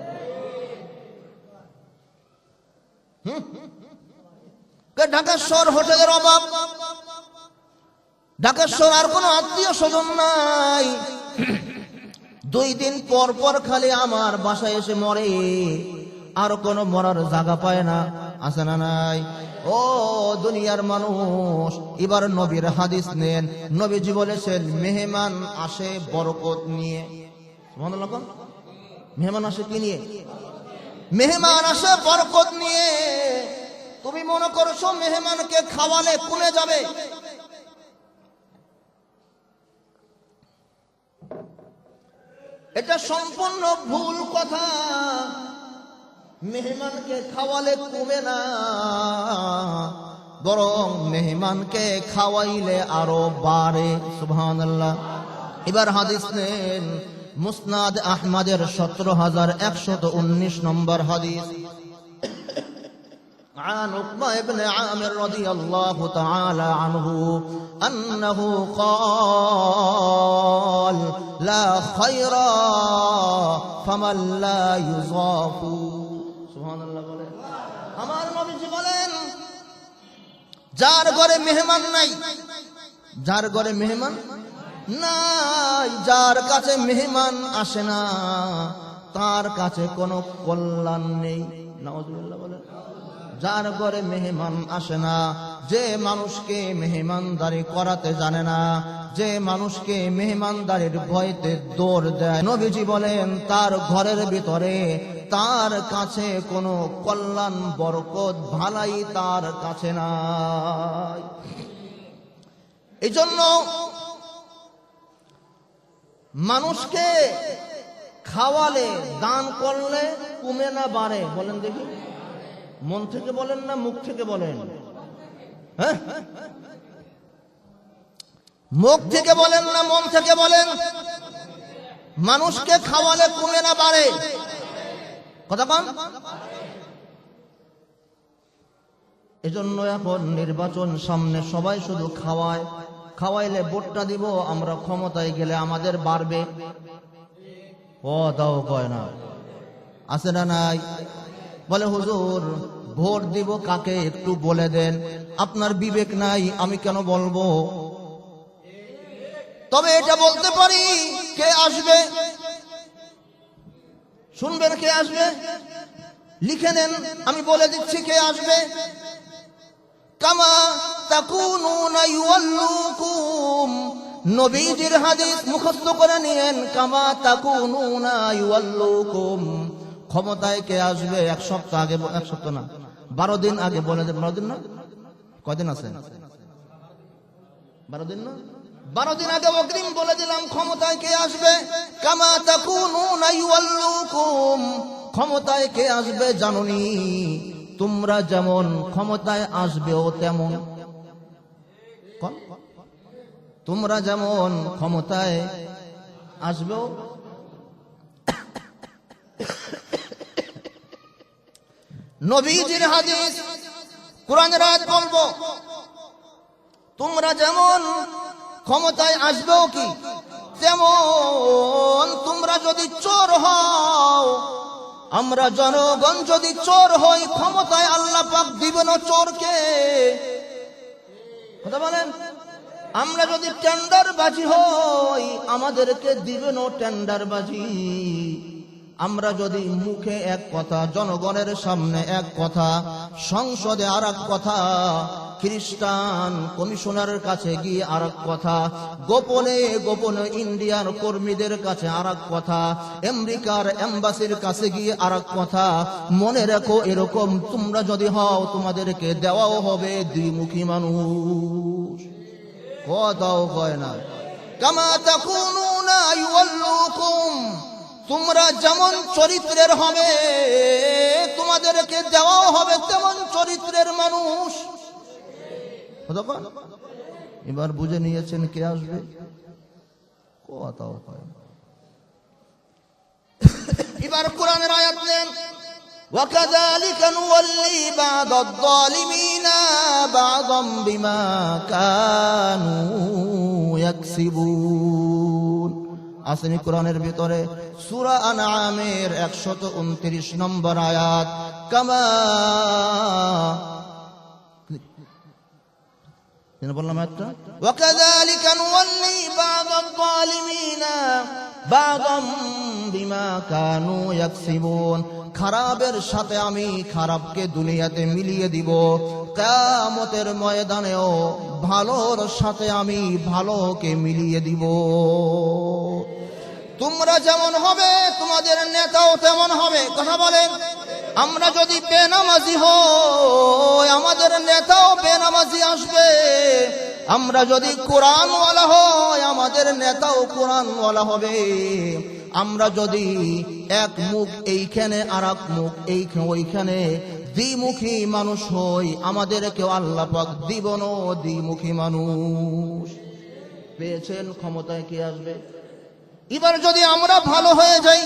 ঢাকেশ্বর হোটেলের অভাব, ঢাকেশ্বর আর কোনো আত্মীয় স্বজন নাই, 2 দিন পর পর খালি আমার বাসায় এসে মরে, আর কোনো মরার জায়গা পায় না। আছে না নাই? ও দুনিয়ার মানুষ, এবার নবীর হাদিস নেন। নবীজি বলেছেন, মেহমান আসে বরকত নিয়ে। সুবহানাল্লাহ। মেহমান আসে কি নিয়ে? মেহমান আসে বরকত নিয়ে। তুমি মনে করছো মেহমানকে খাওয়ালে কমে যাবে? এটা সম্পূর্ণ ভুল কথা। মেহমানকে খাওয়ালে কমে না, বরং মেহমানকে খাওয়াইলে আরো বাড়ে। সুবহানাল্লাহ। এবার হাদিস নেন, মুসনাদ আহমদের 17119 নম্বর হাদিস। عن عقبة بن عامر رضي الله تعالى عنه أنه قال لا خير فمن لا يضاف। سبحان الله। বলেন আমার নবীজি বলেন, যার ঘরে মেহমান নাই, যার ঘরে মেহমান নাই, যার কাছে মেহমান আসে না, তার কাছে কোনো কল্যাণ নেই। নাউজুবিল্লাহ। বলেন যার ঘরে মেহমান আসে না, যে মানুষকে মেহমানদারি করাতে জানে না, যে মানুষকে মেহমানদারির ভয়তে দৌড় দেয়, নবীজি বলেন তার ঘরের ভিতরে, তার কাছে কোনো কল্যাণ, বরকত, ভালাই তার কাছে নাই। এই জন্য মানুষকে খাওয়ালে, দান করলে কমে না বাড়ে? বলেন দেখি, মন থেকে বলেন না মুখ থেকে বলেন? হ্যাঁ, মুখ থেকে বলেন না মন থেকে বলেন? মানুষকে খাওয়ালে কমে না বাড়ে? কথা কন। এজন্য এখন নির্বাচন সামনে, সবাই শুধু খাওয়ায়, খাওয়াইলে ভোটটা দিব, আমরা ক্ষমতায় গেলে আমাদের বাড়বে। ও দাও কয় না? আছে না নাই? বলে হুজুর ভোট দিব কাকে একটু বলে দেন। আপনার বিবেক নাই? আমি কেন বলবো? তবে এটা বলতে পারি কে আসবে, শুনবেন কে আসবে? লিখে নেন, আমি বলে দিচ্ছি কে আসবে। কামা তাকুনুনা ইউয়াল্লুকুম, নবীজির হাদিস মুখস্থ করে নিয়েন। কামা তাকুনুনা ইউয়াল্লুকুম, ক্ষমতায় কে আসবে 1 সপ্তাহ আগে, 1 সপ্তাহ না 12 দিন আগে বলে দেন। 12 দিন না? কয়দিন আছে? 12 দিন না? 12 দিন আগে অগ্রিম বলে দিলাম ক্ষমতায় কে আসবে। কামা তাকুনুনা ইউয়াল্লুকুম, ক্ষমতায় কে আসবে জানুনি, তোমরা যেমন ক্ষমতায় আসবেও তেমন। তোমরা যেমন ক্ষমতায় আসবেও, নবীজির হাদিস, কোরআনের আয়াত বলবো, তোমরা যেমন ক্ষমতায় আসবেও কি তেমন। তোমরা যদি চোর হও, আমরা জনগণ যদি চোর হই, ক্ষমতায় আল্লাহ পাক দিবেন চোরকে। কথা বলেন, আমরা যদি টেন্ডারবাজি হই আমাদেরকে দিবেন টেন্ডারবাজি। আমরা যদি মুখে এক কথা, জনগণের সামনে এক কথা, সংসদে আর এক কথা, খ্রিস্টান কমিশনারের কাছে গিয়ে আর এক কথা, গোপনে গোপনে ইন্ডিয়ার কর্মীদের কাছে আর এক কথা, আমেরিকার এম্বাসির কাছে গিয়ে আর এক কথা, মনে রাখো এরকম তোমরা যদি হও তোমাদেরকে দেওয়াও হবে দ্বিমুখী মানুষ। কথাও কয় না, কামা তাকুনুনা ইউওয়াল্লুকুম, তোমরা যেমন চরিত্রের হবে তোমাদেরকে দেওয়াও হবে তেমন চরিত্রের মানুষ। এবার বুঝে নিয়েছেন কে আসবে? কথাও কয় না। এবার কোরআনের আয়াত নেন, وَكَذَلِكَ نُوَلِّي بَعْضَ الظَّالِمِينَ بَعْضًا بِمَا كَانُوا يَكْسِبُونَ। আসেনি কোরআনের ভিতরে সূরা আনআমের 129 নম্বর আয়াত, কামা বললাম একটা, وَكَذَلِكَ نُوَلِّي بَعْضَ الظَّالِمِينَ بَعْضًا بِمَا كَانُوا يَكْسِبُونَ। খারাপের সাথে আমি খারাপকে দুনিয়াতে মিলিয়ে দিব, কিয়ামতের ময়দানেও ভালোর সাথে আমি ভালোকে মিলিয়ে দিব। তোমরা যেমন হবে তোমাদের নেতাও তেমন হবে। কথা বলেন, আমরা যদি বেনামাজি হই আমাদের নেতাও বেনামাজি আসবে, আমরা যদি কোরআনওয়ালা হই আমাদের নেতাও কোরআনওয়ালা হবে, আমরা যদি এক মুখ এইখানে আর এক মুখ ওইখানে দ্বিমুখী মানুষ হই আমাদেরকেও আল্লাহ পাক দিবেন দ্বিমুখী মানুষ। পেয়েছেন ক্ষমতায় কে আসবে? এবার যদি আমরা ভালো হয়ে যাই,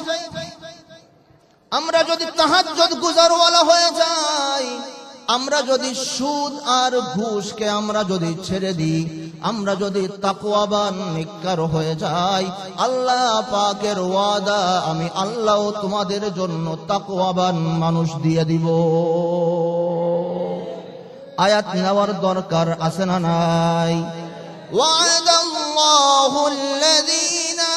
আমরা যদি তাহাজ্জুদ গুজারওয়ালা হয়ে যাই, আমরা যদি সুদ আর ঘুষকে আমরা যদি ছেড়ে দিই, আমরা যদি তাকওয়াবান নেককার হয়ে যাই, আল্লাহ পাকের ওয়াদা আমি আল্লাহ তোমাদের জন্য তাকওয়াবান মানুষ দিয়ে দিব। আয়াত নেওয়ার দরকার আছে না নাই? ওয়াদাল্লাহু আল্লাযীনা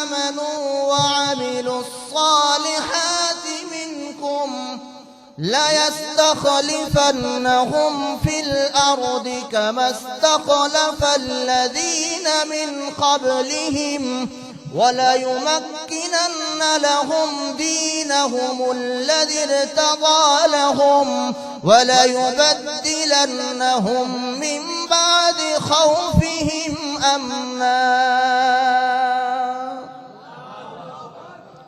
আমানু ওয়া আমিলুস সালিহাতি মিনকুম لَيَسْتَخْلِفَنَّهُمْ فِي الْأَرْضِ كَمَا اسْتَخْلَفَ الَّذِينَ مِنْ قَبْلِهِمْ وَلَيُمَكِّنَنَّ لَهُمْ دِينَهُمُ الَّذِي ارْتَضَىٰ لَهُمْ وَلَيُبَدِّلَنَّهُمْ مِنْ بَعْدِ خَوْفِهِمْ أَمْنًا।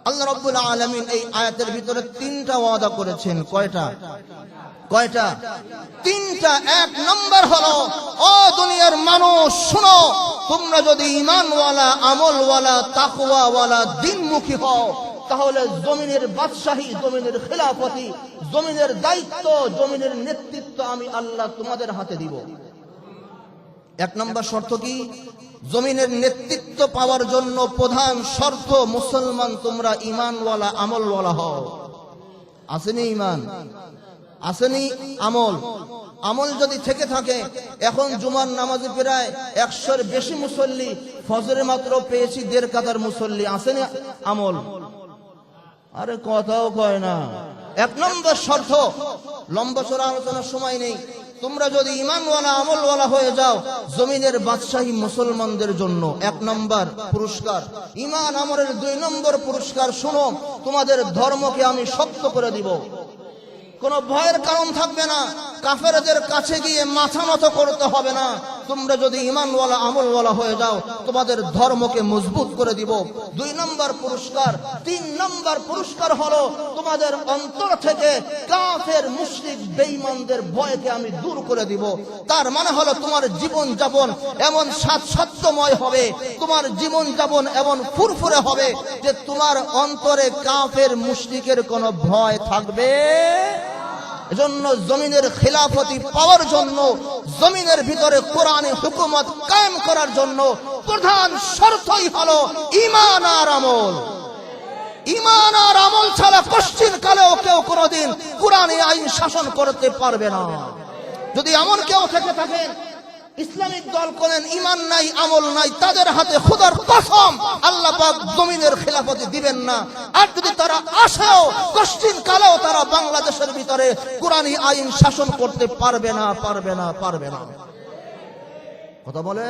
আল্লাহ রাব্বুল আলামিন এই আয়াতের ভিতরে তিনটা ওয়াদা করেছেন। কয়টা? তিনটা। এক নম্বর হলো, ও দুনিয়ার মানুষ শুনো, তোমরা যদি ঈমানওয়ালা, আমলওয়ালা, তাকওয়াওয়ালা, দ্বীনমুখী হও তাহলে জমিনের বাদশাহী, জমিনের খিলাফতি, জমিনের দায়িত্ব, জমিনের নেতৃত্ব আমি আল্লাহ তোমাদের হাতে দিব। এক নম্বর শর্ত কি? জমিনের নেতৃত্ব পাওয়ার জন্য প্রধান শর্ত মুসলমান তোমরা ঈমানওয়ালা, আমলওয়ালা হও। আসেনি ঈমান, আসেনি আমল। আমল যদি থেকে থাকে, এখন জুমার নামাজে প্রায় 100-এর বেশি মুসল্লি, ফজরে মাত্র পেয়েছি 1.5 কাতার মুসল্লি। আসেনি আমল? আরে কথাও কয় না। এক নম্বর শর্ত, লম্বা চড়া আলোচনার সময় নেই, তোমরা যদি ঈমানওয়ালা, আমলওয়ালা হয়ে যাও, জমিনের বাদশাহী মুসলমানদের জন্য 1 নম্বর পুরস্কার। ঈমান আমলের 2 নম্বর পুরস্কার, শোনো, তোমাদের ধর্মকে আমি শক্ত করে দিব, কোনো ভয়ের কারণ থাকবে না, কাফেরদের কাছে গিয়ে মাথা নত করতে হবে না। তোমরা যদি ঈমানওয়ালা, আমলওয়ালা হয়ে যাও তোমাদের ধর্মকে মজবুত করে দিব। 2 নম্বর পুরস্কার। 3 নম্বর পুরস্কার হলো তোমাদের অন্তর থেকে কাফের, মুশরিক, বেঈমানদের ভয়কে আমি দূর করে দিব। তার মানে হলো তোমার জীবন যাপন এমন স্বাচ্ছন্দ্যময় হবে, তোমার জীবন যাপন এমন ফুরফুরে হবে যে তোমার অন্তরে কাফের, মুশরিকের কোনো ভয় থাকবে। এজন্য জমিনের খিলাফতি পাওয়ার জন্য, জমিনের ভিতরে কোরআনে হুকুমত কায়েম করার জন্য প্রধান শর্তই হলো ঈমান আর আমল। ঈমান আর আমল ছাড়া পশ্চিম কালেও কেউ কোনোদিন কোরআনে আইন শাসন করতে পারবে না। যদি এমন কেউ থেকে থাকেন ইসলামিক দল করেন, ইমান নাই, আমল নাই, তাদের হাতে খোদার কসম আল্লাহ পাক জমিনের খেলাফতি দিবেন না। আর যদি তারা আসেও, কষ্টিন কালেও তারা বাংলাদেশের ভিতরে কোরআনী আইন শাসন করতে পারবে না, পারবে না, পারবে না। কথা বলে,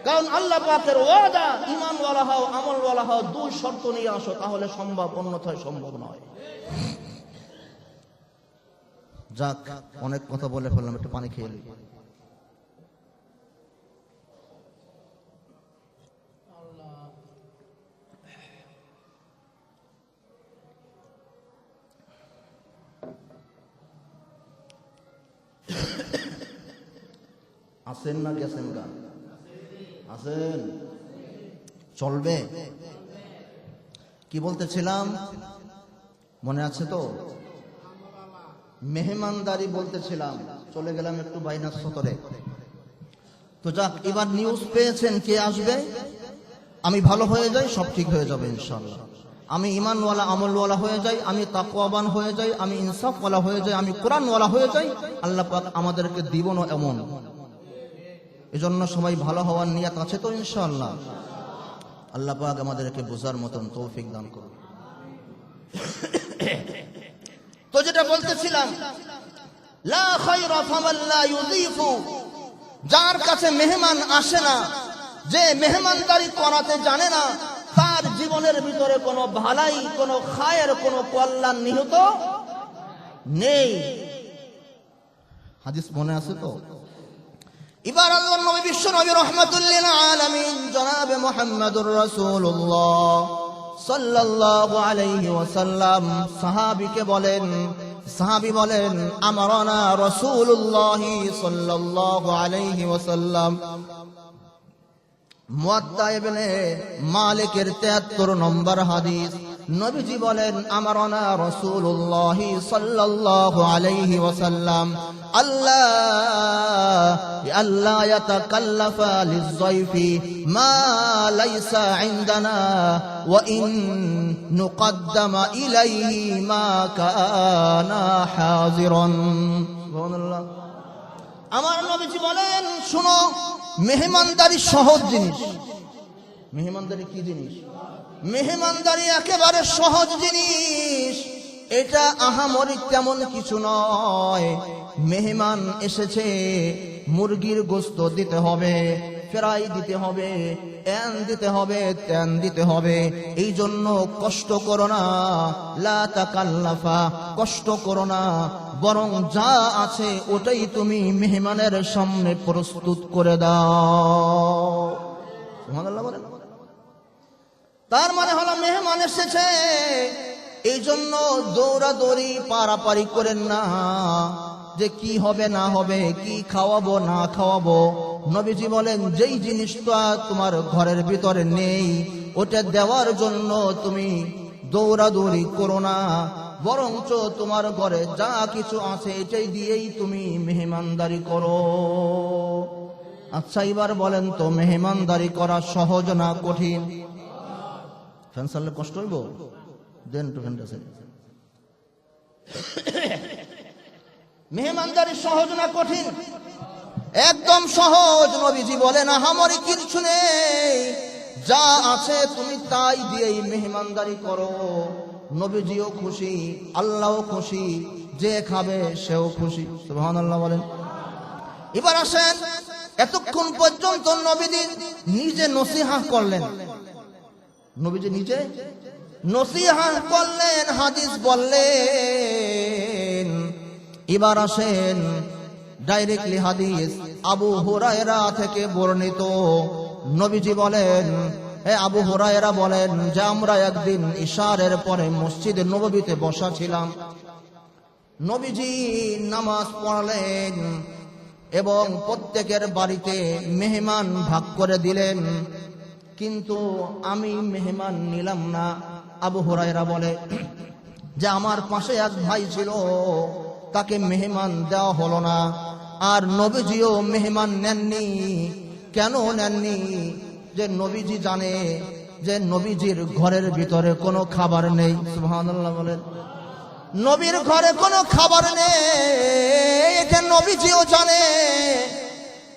কারণ আল্লাহ পাকের ওয়াদা, ইমান ওয়ালা হও, আমল ওয়ালা হও, দুই শর্ত নিয়ে আসো, তাহলে সম্ভব, অন্যথায় সম্ভব নয়। যাক, অনেক কথা বলে ফেললাম, একটু পানি খেয়ে নিই। আসেন না গেছেন? গান আসেন, চলবে। কি বলতেছিলাম মনে আছে তো? মেহমানদারি বলতেছিলাম, চলে গেলাম একটু বাইনার সতরে। তো যাক, এবার নিউজ পেয়েছেন কে আসবে। আমি ভালো হয়ে যাই, সব ঠিক হয়ে যাবে ইনশাআল্লাহ। আমি ইমানওয়ালা, আমলওয়ালা হয়ে যাই, আমি তাকওয়াবান হয়ে যাই, আমি ইনসাফওয়ালা হয়ে যাই, আমি কোরআনওয়ালা হয়ে যাই, আল্লাহ পাক আমাদেরকে দিবনও এমন। এজন্য সবাই ভালো হওয়ার নিয়ত আছে তো ইনশাআল্লাহ। আল্লাহ পাক আমাদেরকে বোঝার মতন তৌফিক দান করুন। তো যেটা বলতেছিলাম, লা খায়রা ফামান লা ইউযিফু, যার কাছে মেহমান আসে না, যে মেহমানদারি করাতে জানে না, তার জীবনের ভিতরে কোনো ভালাই, কোনো খায়ের, কোনো কল্যাণ নিহিত নেই। হাদিস মনে আছে তো? এবার আল্লাহর নবী, বিশ্ব নবী রাহমাতুল লিল আলামিন জনাবে মুহাম্মদুর রাসূলুল্লাহ সাল্লাল্লাহু আলাইহি ওয়াসাল্লাম সাহাবীকে বলেন, সাহাবী বলেন, আমারানা রাসূলুল্লাহ সাল্লাল্লাহু আলাইহি ওয়াসাল্লাম। মুয়াত্তা ইবনে মালিকের 73 নম্বর হাদিস। নবীজি বলেন, আমারানা রাসূলুল্লাহ সাল্লাল্লাহু আলাইহি ওয়াসাল্লাম আল্লাহ ইয়াতাকাল্লাফা লিয-যায়ফি মা লাইসা ইনদানা ওয়া ইন নুকদ্দামা ইলাইহি মা কানা হাযিরান। সুবহানাল্লাহ। আমার নবীজি বলেন, শুনো, মেহমানদারি সহজ জিনিস। মেহমানদারি কি জিনিস? মেহমানদারি একেবারে সহজ জিনিস। এটা আহামরি তেমন কিছু নয়। মেহমান এসেছে, মুরগির গোশত দিতে হবে, ফ্রাই দিতে হবে, এন দিতে হবে, তেন দিতে হবে। এই জন্য কষ্ট করো না, লা তাকাল্লাফা, কষ্ট করো না, বরং যা আছে ওটাই তুমি মেহমানের সামনে প্রস্তুত করে দাও। সুবহানাল্লাহ বলেন। তার মানে হলো, মেহমান এসেছে, এই জন্য দৌড়াদৌড়ি পারাপারি করেন না যে কি হবে না হবে, কি খাওয়াবো না খাওয়াবো। নবীজি বলেন, যেই জিনিসটা তোমার ঘরের ভিতরে নেই, ওটা দেওয়ার জন্য তুমি দৌড়াদৌড়ি করো না, বরঞ্চ তোমার ঘরে যা কিছু আছে এটাই দিয়েই তুমি মেহমানদারি করো। আচ্ছা, এবার বলেন তো, মেহমানদারি করা সহজ না কঠিন? ফ্যান চাললে কষ্ট হইব? দেন তো ফ্যানটা। মেহমানদারি সহজ না কঠিন? একদম সহজ। নবীজি বলেন, আহামরি কিছু নেই, যা আছে তুমি তাই দিয়েই মেহমানদারি করো। নবীজিও খুশি, আল্লাহও খুশি, যে খাবে সেও খুশি। সুবহানাল্লাহ বলেন। এবার আসেন, এতক্ষণ পর্যন্ত নবীজি নিজে নসিহত করলেন, নবীজি নিজে নসিহত করলেন, হাদিস বললেন। এবার আসেন ডাইরেক্টলি হাদিস আবু হুরায়রা থেকে বর্ণিত। নবীজি বলেন, আবু হুরায়রা বলেন যে আমরা একদিন ইশারের পরে মসজিদে নববীতে বসা ছিলাম। নবীজি নামাজ পড়লেন এবং প্রত্যেকের বাড়িতে মেহমান ভাগ করে দিলেন, কিন্তু আমি মেহমান নিলাম না। আবু হুরায়রা বলে যে আমার পাশে এক ভাই ছিল, তাকে মেহমান দেওয়া হলো না। আর নবীজিও মেহমান নেননি। কেন নেননি? যে নবীজি জানে যে নবীজির ঘরের ভিতরে কোনো খাবার নেই। সুবহানাল্লাহ বলেন। নবীর ঘরে কোনো খাবার নেই, এটা নবীজিও জানে।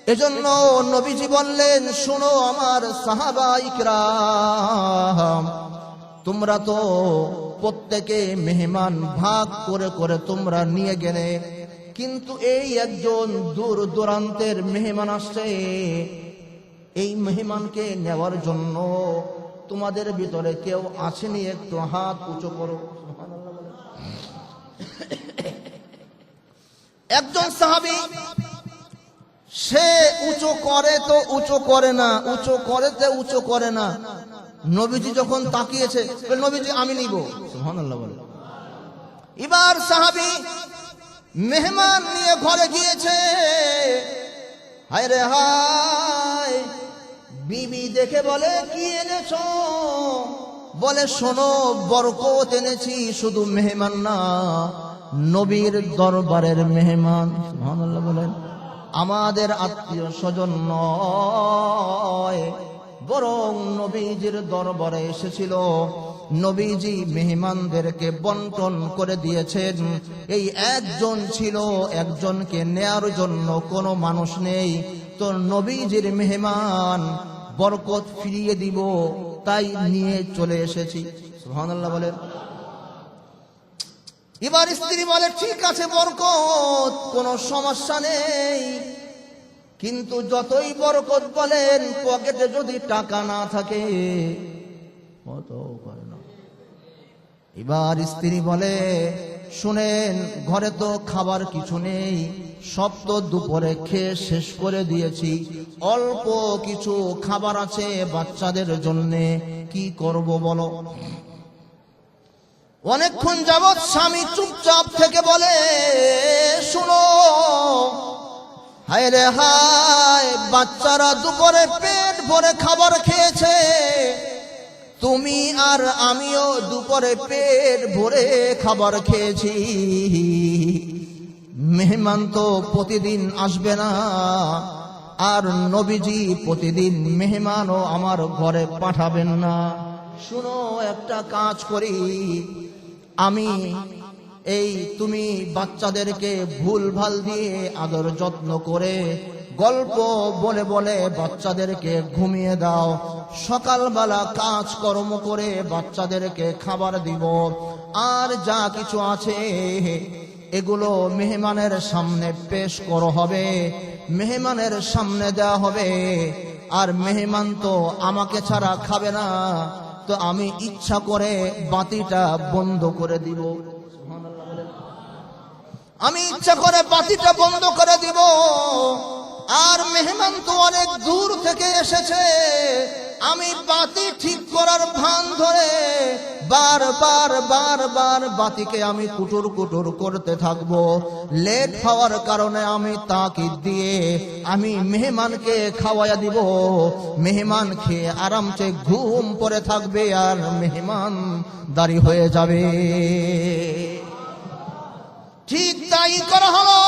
এজন্য নবীজি বললেন, শোনো আমার সাহাবা ইকরাম, তোমরা তো প্রত্যেকে মেহমান ভাগ করে করে তোমরা নিয়ে গেলে, কিন্তু এই একজন দূর দূরান্তের মেহমান আসছে, এই মেহমানকে নেওয়ার জন্য তোমাদের ভিতরে কেউ আসেনি? একটু হাত উঁচু করো। একজন সাহাবী, সে উঁচু করে তো উঁচু করে না, উঁচু করেতে উঁচু করে না। নবীজি যখন তাকিয়েছে, নবীজি আমি নিব, সুবহানাল্লাহ বলে। এবার সাহাবী মেহমান নিয়ে ঘরে গিয়েছে, হায় রে হায়, বিবি দেখে বলে, কি এনেছো? বলে, শোনো, বরকত এনেছি, শুধু মেহমান না, নবীর দরবারের মেহমান। সুবহানাল্লাহ বলেন। আমাদের আত্মীয় স্বজন নয়, বরং নবীজির দরবারে এসেছিল। নবীজি মেহমানদেরকে বন্টন করে দিয়েছেন। এই একজন ছিল, একজনকে নেয়ার জন্য কোনো মানুষ নেই, তো নবীজির মেহমান, বরকত ফিরিয়ে দিব, তাই নিয়ে চলে এসেছি। সুবহানাল্লাহ বলেন। এবার স্ত্রী বলে, ঠিক আছে বরকত, কোনো সমস্যা নেই, কিন্তু যতই বরকত বলেন, পকেটে যদি টাকা না থাকে কত করে না। এবার স্ত্রী বলে, শুনেন, ঘরে তো খাবার কিছু নেই, সব তো দুপুরে খেয়ে শেষ করে দিয়েছি, অল্প কিছু খাবার আছে বাচ্চাদের জন্যে, কি করব বলো? অনেকক্ষণ যাবৎ স্বামী চুপচাপ থেকে বলে, শুনো, হায় রে হায়, বাচ্চারা দুপুরে পেট ভরে খাবার খেয়েছে, তুমি আর আমিও দুপুরে পেট ভরে খাবার খেয়েছি, মেহমান তো প্রতিদিন আসবে না, আর নবীজি প্রতিদিন মেহমানও আমার ঘরে পাঠাবেন না। শুনো, একটা কাজ করি, আমি তুমি বাচ্চাদেরকে ভুল ভাল দিয়ে আদর যত্ন করে গল্প বলে বলে বাচ্চাদেরকে ঘুমিয়ে দাও, সকালবেলা কাজ কর্ম করে বাচ্চাদেরকে খাবার দিব, আর যা কিছু আছে এগুলো মেহমানের সামনে পেশ করা হবে, মেহমানের সামনে দেওয়া হবে। আর মেহমান তো আমাকে ছাড়া খাবে না, তো আমি ইচ্ছা করে বাতিটা বন্ধ করে দিব, আমি ইচ্ছা করে বাতিটা বন্ধ করে দিব। আর মেহমান তো অনেক দূর থেকে এসেছে, আমি বাতি ঠিক করার ভান ধরে বারবার বারবার বাতিকে আমি কুটুর কুটুর করতে থাকবো। লেট হওয়ার কারণে আমি তাকিদ দিয়ে আমি মেহমানকে খাওয়াইয়া দিব, মেহমান খেয়ে আরামসে ঘুম পড়ে থাকবে, আর মেহমান দাঁড়ি হয়ে যাবে। ঠিক তাই করা হলো,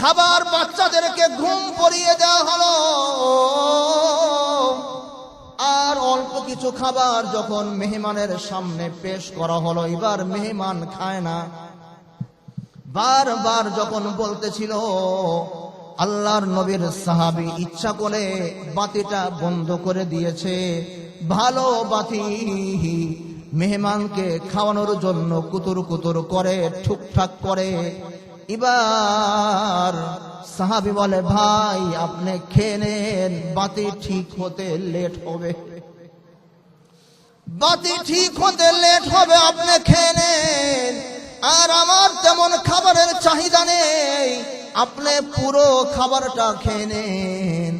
খাবার বাচ্চাদেরকে ঘুম পড়িয়ে দেওয়া হলো। আর অল্প কিছু খাবার যখন মেহমানের সামনে পেশ করা হলো, এবার মেহমান খায় না। বারবার যখন বলতেছিল, আল্লাহর নবীর সাহাবী ইচ্ছা করে বাতিটা বন্ধ করে দিয়েছে, ভালো বাতি, মেহমানকে খাওয়ানোর জন্য কুতুর কুতুর করে, ঠুকঠাক করে। এবার সাহাবী বলে, ভাই আপনি খেয়ে নেন, বাতি ঠিক হতে লেট হবে, বাতি ঠিক হতে লেট হবে, আপনি খেয়ে নেন। আর আমার তেমন খাবারের চাহিদা নেই, আপনি পুরো খাবারটা খেয়ে নেন।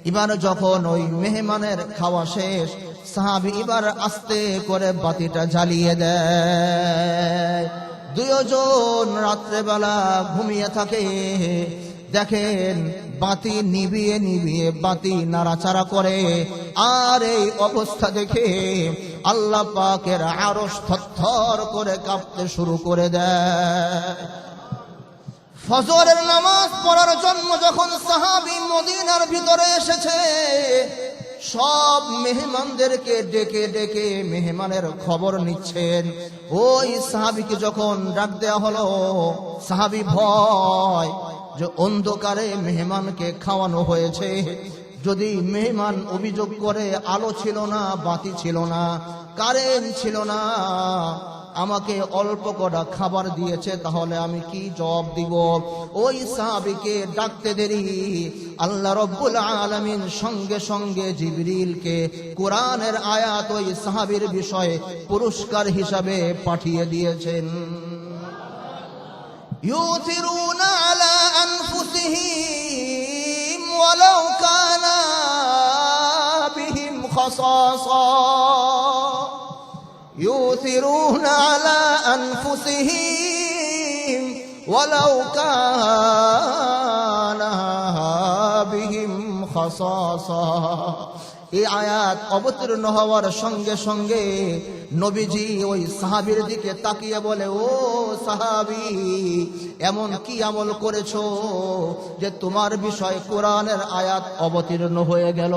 এবার যখন ওই মেহমানের খাওয়া শেষ, সাহাবী এবার আস্তে করে বাতিটা জ্বালিয়ে দেয়। দুইজন রাত্রেবেলা ঘুমিয়ে থাকে, দেখেন বাতি নিভিয়ে নিভিয়ে বাতি নাড়াচাড়া করে। আর এই অবস্থা দেখে আল্লাহ পাকের আরশ থরথর করে কাঁপতে শুরু করে দেয়। ফজরের নামাজ পড়ার জন্য যখন সাহাবী মদিনার ভিতরে এসেছে, সব মেহমানদেরকে ডেকে ডেকে মেহমানের খবর নিচ্ছেন। ওই সাহাবীকে যখন ডাক দেওয়া হলো, সাহাবী ভয়, যে অন্ধকারে মেহমানকে খাওয়ানো হয়েছে। যদি মেহমান অভিযোগ করে আলো ছিল না, বাতি ছিল না, কারেন্ট ছিল না, আমাকে অল্প কটা খাবার দিয়েছে, তাহলে আমি কি জবাব দিব? ওই সাহাবীকে ডাকতে দেরি আল্লাহ রাব্বুল আলামিন সঙ্গে সঙ্গে জিবরিলকে কোরআনের আয়াত ওই সাহাবীর বিষয়ে পুরস্কার হিসাবে পাঠিয়ে দিয়েছেন। ইউথিরুনা আলা আনফুসিহিম ওয়ালাউ কানা বিহিম খাসাসা, يؤثرون على أنفسهم ولو كان بهم خصاصة। এই আয়াত অবতীর্ণ হওয়ার সঙ্গে সঙ্গে নবীজি ওই সাহাবীর দিকে তাকিয়ে বলে, ও সাহাবী, এমন কি আমল করেছো যে তোমার বিষয়ে কোরআনের আয়াত অবতীর্ণ হয়ে গেল?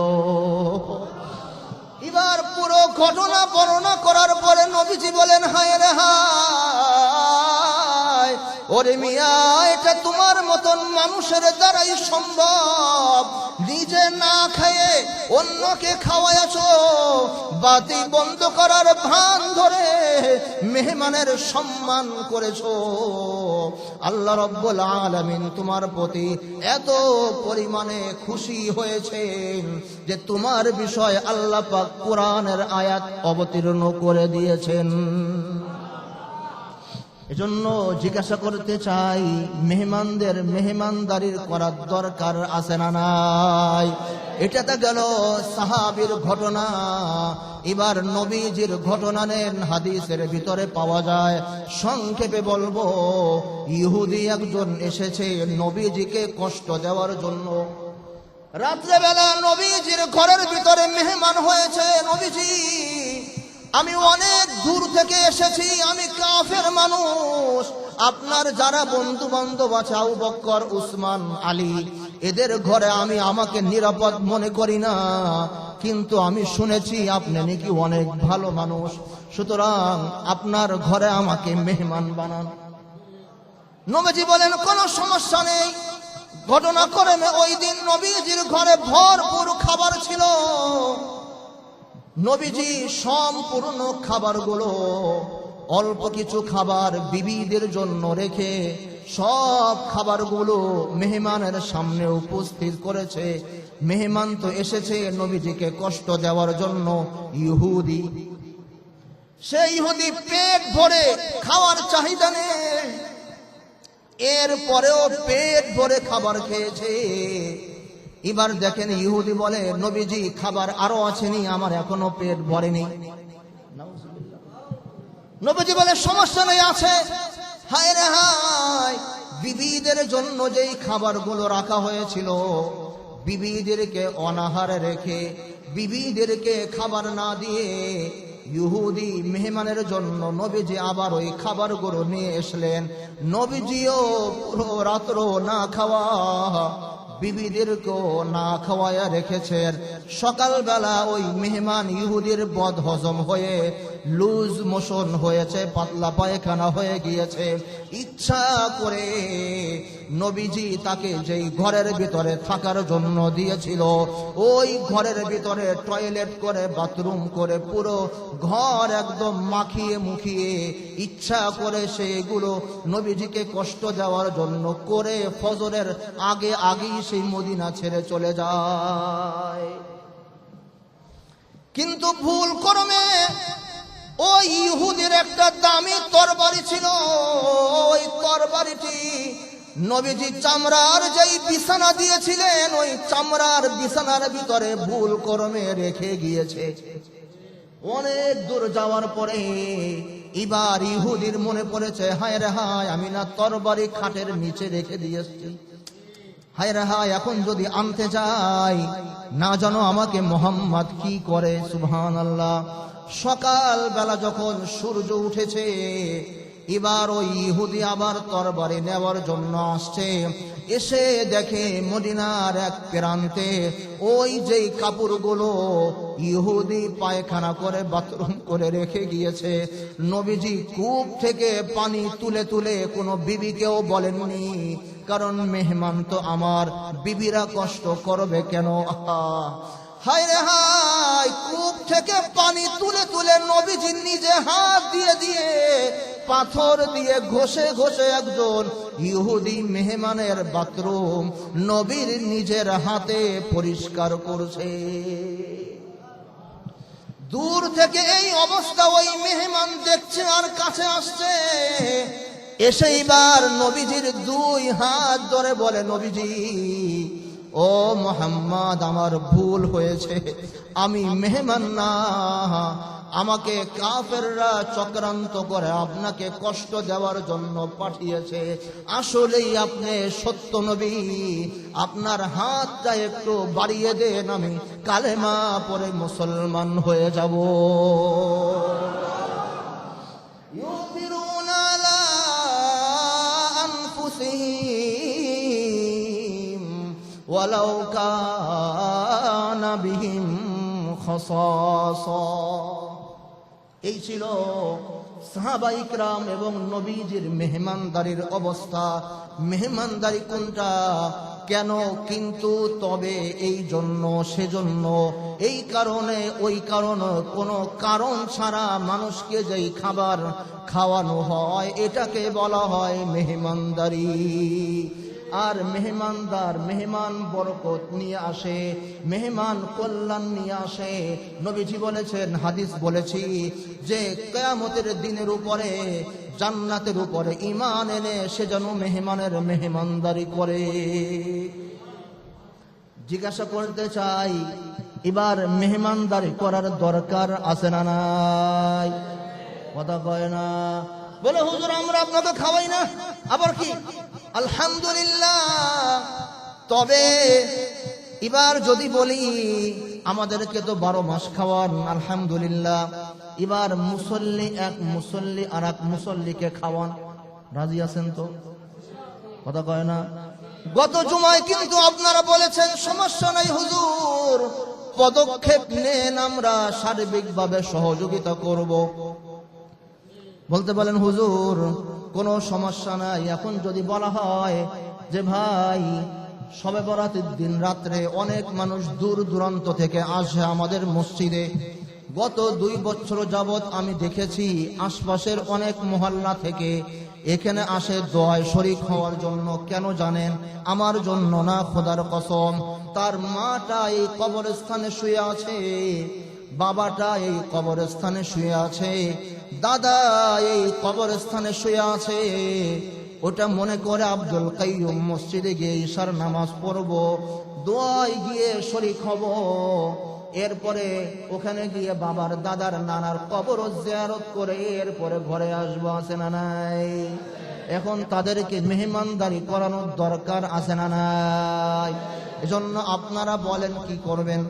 এবার পুরো ঘটনা বর্ণনা করার পরে নবীজি বলেন, হায় রে হায়, ওরে মিয়া, এটা তোমার মতন মানুষের দ্বারাই সম্ভব। নিজে না খেয়ে অন্যকে খাওয়াইছো, বাতি বন্ধ করার ভান ধরে মেহমানের সম্মান করেছো। আল্লাহ রাব্বুল আলামিন তোমার প্রতি এত পরিমাণে খুশি হয়েছেন যে তোমার বিষয় আল্লাহ পাক কোরআনের আয়াত অবতীর্ণ করে দিয়েছেন। এজন্য জিজ্ঞাসা করতে চাই, মেহমানদের মেহমানদারির করার দরকার আছে না নাই? এটা তো গেল সাহাবীর ঘটনা। এবার নবীজির ঘটনা নেন, হাদিসের ভিতরে পাওয়া যায়। সংক্ষেপে বলবো, ইহুদি একজন এসেছে নবীজিকে কষ্ট দেওয়ার জন্য। রাত্রেবেলা নবীজির ঘরের ভিতরে মেহমান হয়েছে। নবীজি, আমি অনেক দূর থেকে এসেছি, আমি কাফের মানুষ, আপনার যারা বন্ধু বান্ধব আছে আবু বকর, উসমান, আলী, এদের ঘরে আমি আমাকে নিরাপদ মনে করি না, কিন্তু আমি শুনেছি আপনি নাকি অনেক ভালো মানুষ, সুতরাং আপনার ঘরে আমাকে মেহমান বানান। নবীজি বলেন, কোনো সমস্যা নেই। ঘটনাক্রমে ওই দিন নবীজির ঘরে ভরপুর খাবার ছিল। নবীজি সম্পূর্ণ খাবারগুলো, অল্প কিছু খাবার বিবিদের জন্য রেখে সব খাবারগুলো মেহমানের সামনে উপস্থিত করেছে। মেহমান তো এসেছে নবীজিকে কষ্ট দেওয়ার জন্য, ইহুদি। সেই ইহুদি পেট ভরে খাওয়ার চাহিদা নেই, এরপরেও পেট ভরে খাবার খেয়েছে। এবার দেখেন ইহুদি বলে, নবীজি খাবার আরো আছেনি, আমার এখনো পেট ভরেনি। নবীজি বলে, সমস্যা নেই, আছে। হায় রে হায়, বিবিদের জন্য যেই খাবারগুলো রাখা হয়েছিল, বিবিদেরকে অনাহারে রেখে, বিবিদেরকে খাবার না দিয়ে ইহুদি মেহমানের জন্য নবীজি আবার ওই খাবারগুলো নিয়ে আসলেন। নবীজিও পুরো রাত্র না খাওয়া, বিবিদেরকেও না খাওয়ায়া রেখেছেন। সকালবেলা ওই মেহমান ইহুদির বদ হজম হয়ে লুজ মোশন হয়েছে, পাতলা পায়খানা হয়ে গিয়েছে। ইচ্ছা করে নবীজি তাকে যেই ঘরের ভিতরে থাকার জন্য দিয়েছিল, ওই ঘরের ভিতরে টয়লেট করে, বাথরুম করে, পুরো ঘর একদম মাখিয়ে মুখিয়ে ইচ্ছা করে সেগুলো নবীজিকে কষ্ট দেওয়ার জন্য করে ফজরের আগে আগেই সেই মদিনা ছেড়ে চলে যায়। কিন্তু ভুল ক্রমে ওই ইহুদির একটা দামি তরবারি ছিল, ওই তরবারিটি নবীজি চামড়ার যেই বিছানা দিয়েছিলেন, ওই চামড়ার বিছানার ভিতরে ভুল ক্রমে রেখে গিয়েছে। অনেক দূর যাওয়ার পরে এবার ইহুদির মনে পড়েছে, হায় রে হায়, আমি না তরবারি খাটের নিচে রেখে দিয়েছি। হায় রে হায়, এখন যদি আনতে যাই, না জানো আমাকে মোহাম্মদ কি করে। সুবহানাল্লাহ। সকাল বেলা যখন সূর্য উঠেছে, এবার ওই ইহুদি আবার তরবারি নেওয়ার জন্য আসছে। এসে দেখে মদিনার এক প্রান্তে ওই যেই কাপড়গুলো ইহুদি পায়খানা করে বাথরুম করে রেখে গিয়েছে, নবীজি কূপ থেকে পানি তুলে তুলে কোনো বিবিকেও বলেননি, কারণ মেহমান তো আমার, বিবিরা কষ্ট করবে কেন? হায় রে হায়, কূপ থেকে পানি তুলে তুলে নবীজি নিজে হাত দিয়ে দিয়ে পাথর দিয়ে ঘষে ঘষে একজন ইহুদি মেহমানের বাথরুম নবীর নিজের হাতে পরিষ্কার করছে। দূর থেকে এই অবস্থা ওই মেহমান দেখছে আর কাছে আসছে, এসে এবার নবীজির দুই হাত ধরে বলে, নবীজি ও মুহাম্মদ, আমার ভুল হয়েছে, আমি মেহমান না, আমাকে কাফেররা চক্রান্ত করে আপনাকে কষ্ট দেওয়ার জন্য পাঠিয়েছে। আসলেই আপনি সত্য নবী, আপনার হাতটা একটু বাড়িয়ে দেন, আমি কালেমা পড়ে মুসলমান হয়ে যাব। ইউথিরুনা আলা আনফুসিহিম ওয়ালাউ কানা বিহিম খাসাসা। এই ছিল সাহাবায়ে ইকরাম এবং নবীজির মেহমানদারির অবস্থা। মেহমানদারি কোনটা, কেন, কিন্তু, তবে, এই জন্য, সেজন্য, এই কারণে, ওই কারণ, কোনো কারণ ছাড়া মানুষকে যেই খাবার খাওয়ানো হয় এটাকে বলা হয় মেহমানদারি। আর মেহমানদার, মেহমান বরকত নিয়ে আসে, মেহমান কল্যাণ নিয়ে আসে। নবীজি বলেছেন, হাদিস বলেছি যে কিয়ামতের দিনের উপরে, জান্নাতের উপরে ঈমান এনে সে যেন মেহমানের মেহমানদারি করে। জিজ্ঞাসা করতে চাই, এবার মেহমানদারি করার দরকার আছে না নাই? কথা কয় না। বলে, হুজুর আমরা আপনাকে খাওয়াই না, আবার কি? আলহামদুলিল্লাহ। তবে এবার যদি বলি আমাদেরকে তো 12 মাস খাওয়ান, আলহামদুলিল্লাহ, এবার মুসল্লি এক মুসল্লি আর এক মুসল্লিকে খাওয়ান, রাজি আছেন তো? কথা কয় না। গত জুমায় কিন্তু আপনারা বলেছেন সমস্যা নাই হুজুর, পদক্ষেপ নেন, আমরা সার্বিকভাবে সহযোগিতা করব। বলতে বলেন, হুজুর কোনো সমস্যা নাই। এখন যদি বলা হয় যে ভাই শবে বরাতের দিন রাত্রে অনেক মানুষ দূর দূরান্ত থেকে আসে আমাদের মসজিদে, গত 2 বছর যাবৎ আমি দেখেছি আশপাশের অনেক মহল্লা থেকে এখানে আসে দোয়ায় শরীক হওয়ার জন্য। কেন জানেন? আমার জন্য না, খোদার কসম, তার মাটা এই কবরস্থানে শুয়ে আছে, বাবাটা এই কবরস্থানে শুয়ে আছে, দাদা এই কবরস্থানে শুয়ে আছে। ওটা মনে করে আব্দুল কাইয়ুম মসজিদে গিয়ে ঈশার নামাজ পড়ব, দোয়ায় গিয়ে শরীক হব, এরপরে ওখানে গিয়ে বাবার, দাদার, নানার কবর জিয়ারত করে এরপরে ঘরে আসবো। আছে না নাই? এখন তাদেরকে মেহমানদারি করানোর দরকার আছে না নাই? এজন্য আপনারা বলেন কি করবেন?